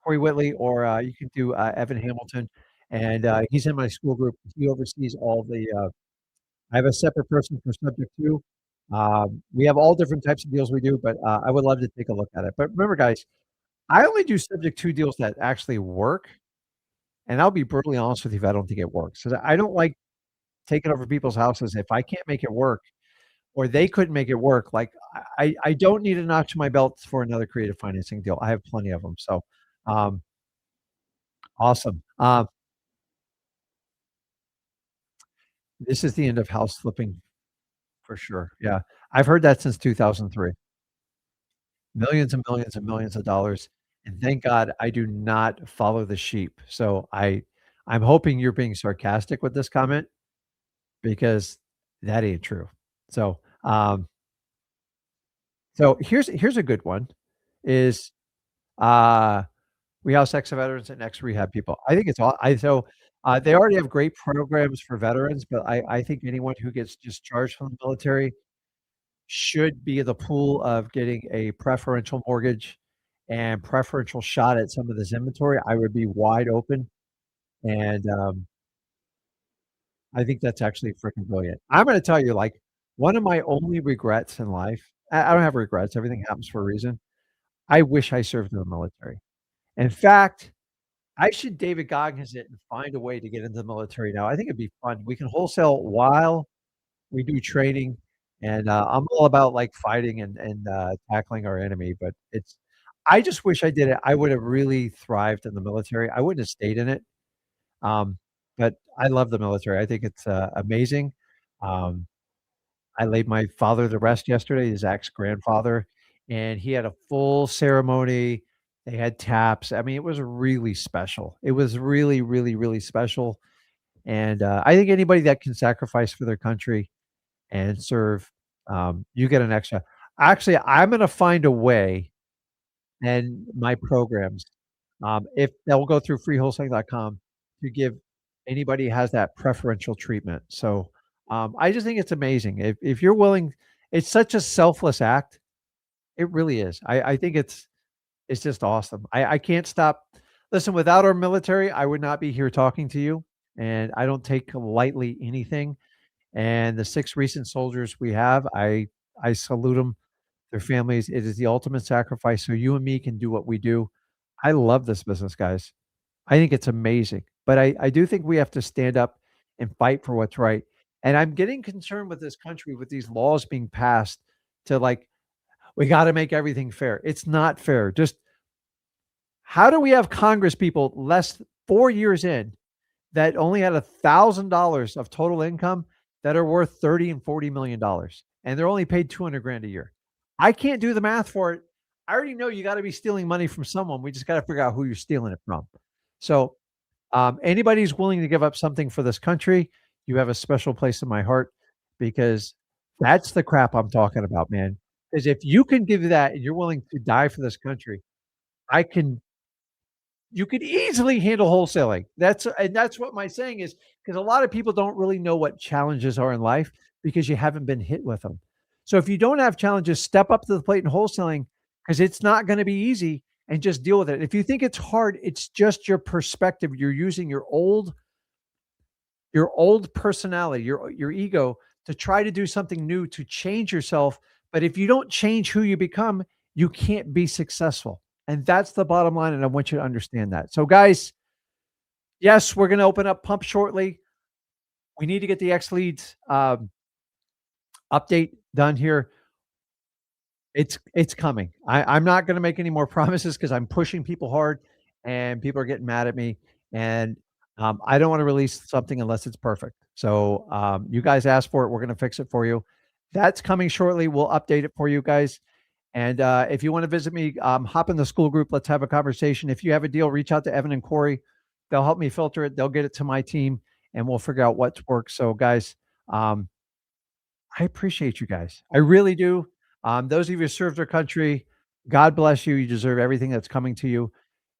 Corey Whitley, or, you can do, Evan Hamilton, and, he's in my school group. He oversees all the, I have a separate person for subject to. We have all different types of deals we do, but, I would love to take a look at it. But remember, guys, I only do subject to deals that actually work, and I'll be brutally honest with you if I don't think it works, 'cause I don't like taking over people's houses if I can't make it work or they couldn't make it work. Like, I don't need a notch in my belt for another creative financing deal. I have plenty of them. So, um, awesome. This is the end of house flipping for sure. Yeah. I've heard that since 2003. Millions and millions and millions of dollars. And thank God I do not follow the sheep. So I'm hoping you're being sarcastic with this comment because that ain't true. So, here's a good one is, uh, we house ex-veterans and ex-rehab people. I think it's all I so, they already have great programs for veterans, but I think anyone who gets discharged from the military should be in the pool of getting a preferential mortgage and preferential shot at some of this inventory. I would be wide open, and, I think that's actually freaking brilliant. I'm gonna tell you, like, one of my only regrets in life, I don't have regrets, everything happens for a reason. I wish I served in the military. In fact, I should David Goggins it and find a way to get into the military now. I think it'd be fun. We can wholesale while we do training, and, I'm all about, like, fighting and tackling our enemy, but it's I just wish I did it. I would have really thrived in the military. I wouldn't have stayed in it, um, but I love the military. I think it's, amazing. Um, I laid my father to rest yesterday, his ex-grandfather, and he had a full ceremony. They had taps. I mean, it was really special. It was really, really, really special, and, I think anybody that can sacrifice for their country and serve, you get an extra actually, I'm gonna find a way and my programs, if they'll go through freewholesaling.com to give anybody has that preferential treatment. So, I just think it's amazing. If you're willing it's such a selfless act. It really is. I think it's just awesome. I can't stop listen, without our military, I would not be here talking to you, and I don't take lightly anything. And the 6 recent soldiers we have, I salute them, their families. It is the ultimate sacrifice so you and me can do what we do. I love this business, guys. I think it's amazing, but I do think we have to stand up and fight for what's right. And I'm getting concerned with this country with these laws being passed to, like, we gotta make everything fair. It's not fair. Just how do we have Congress people less 4 years in that only had $1,000 of total income that are worth 30 and $40 million, and they're only paid 200 grand a year. I can't do the math for it. I already know you got to be stealing money from someone. We just got to figure out who you're stealing it from. So, anybody who's willing to give up something for this country, you have a special place in my heart because that's the crap I'm talking about, man. Because if you can give that and you're willing to die for this country, I can you could easily handle wholesaling. That's what my saying is, because a lot of people don't really know what challenges are in life because you haven't been hit with them. So if you don't have challenges, step up to the plate in wholesaling because it's not going to be easy and just deal with it. If you think it's hard, it's just your perspective. You're using your old personality, your ego to try to do something new to change yourself. But if you don't change who you become, you can't be successful. And that's the bottom line. And I want you to understand that. So, guys, yes, we're going to open up pump shortly. We need to get the XLeads update done here. It's coming. I'm not going to make any more promises because I'm pushing people hard, and people are getting mad at me. And I don't want to release something unless it's perfect. So you guys asked for it. We're going to fix it for you. That's coming shortly. We'll update it for you guys. And if you want to visit me, hop in the school group. Let's have a conversation. If you have a deal, reach out to Evan and Corey. They'll help me filter it. They'll get it to my team, and we'll figure out what works. So, guys, um, I appreciate you guys. I really do. Those of you who served their country, God bless you. You deserve everything that's coming to you.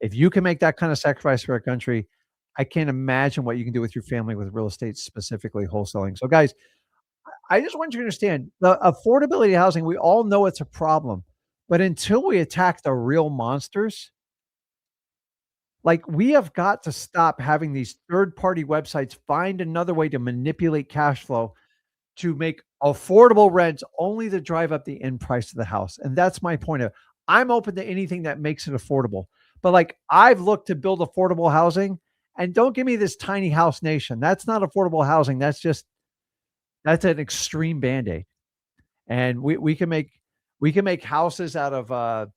If you can make that kind of sacrifice for our country, I can't imagine what you can do with your family with real estate, specifically wholesaling. So, guys, I just want you to understand the affordability of housing. We all know it's a problem, but until we attack the real monsters, like we have got to stop having these third party websites find another way to manipulate cash flow to make affordable rents only to drive up the end price of the house. And that's my point of I'm open to anything that makes it affordable. But like I've looked to build affordable housing and don't give me this tiny house nation. That's not affordable housing. That's an extreme band-aid. And we can make houses out of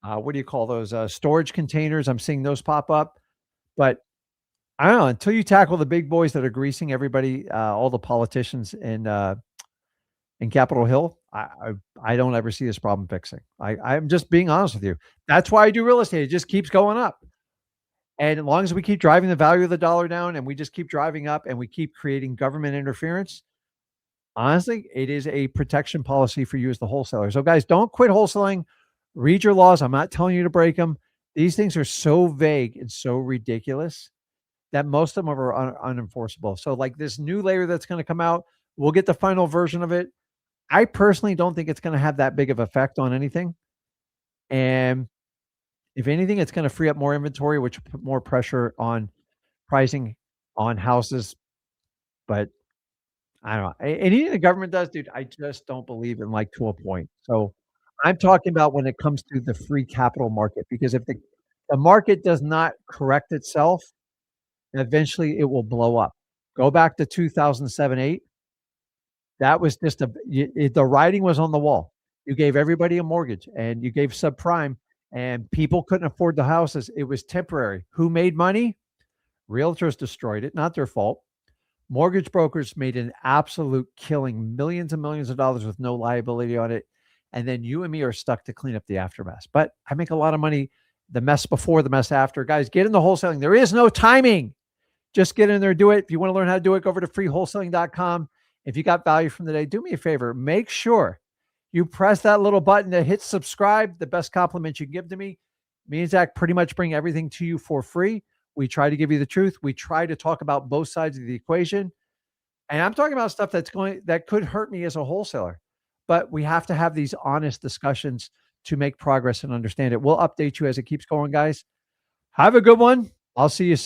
what do you call those storage containers? I'm seeing those pop up. But I don't know until you tackle the big boys that are greasing everybody, all the politicians in Capitol Hill, I don't ever see this problem fixing. I'm just being honest with you. That's why I do real estate. It just keeps going up. And as long as we keep driving the value of the dollar down and we just keep driving up and we keep creating government interference, honestly, it is a protection policy for you as the wholesaler. So guys, don't quit wholesaling. Read your laws. I'm not telling you to break them. These things are so vague and so ridiculous that most of them are unenforceable. So like this new layer that's going to come out, we'll get the final version of it. I personally don't think it's going to have that big of effect on anything. And if anything, it's going to free up more inventory, which will put more pressure on pricing on houses. But I don't know. Anything the government does, dude, I just don't believe in like to a point. So I'm talking about when it comes to the free capital market, because if the market does not correct itself, eventually it will blow up. Go back to 2007, 8. That was just the writing was on the wall. You gave everybody a mortgage and you gave subprime and people couldn't afford the houses. It was temporary. Who made money? Realtors destroyed it, not their fault. Mortgage brokers made an absolute killing, millions and millions of dollars with no liability on it. And then you and me are stuck to clean up the aftermath. But I make a lot of money, the mess before, the mess after. Guys, get into wholesaling. There is no timing. Just get in there, do it. If you want to learn how to do it, go over to freewholesaling.com. If you got value from the day, do me a favor. Make sure you press that little button that hits subscribe. The best compliment you can give to me. Me and Zach pretty much bring everything to you for free. We try to give you the truth. We try to talk about both sides of the equation. And I'm talking about stuff that could hurt me as a wholesaler. But we have to have these honest discussions to make progress and understand it. We'll update you as it keeps going, guys. Have a good one. I'll see you soon.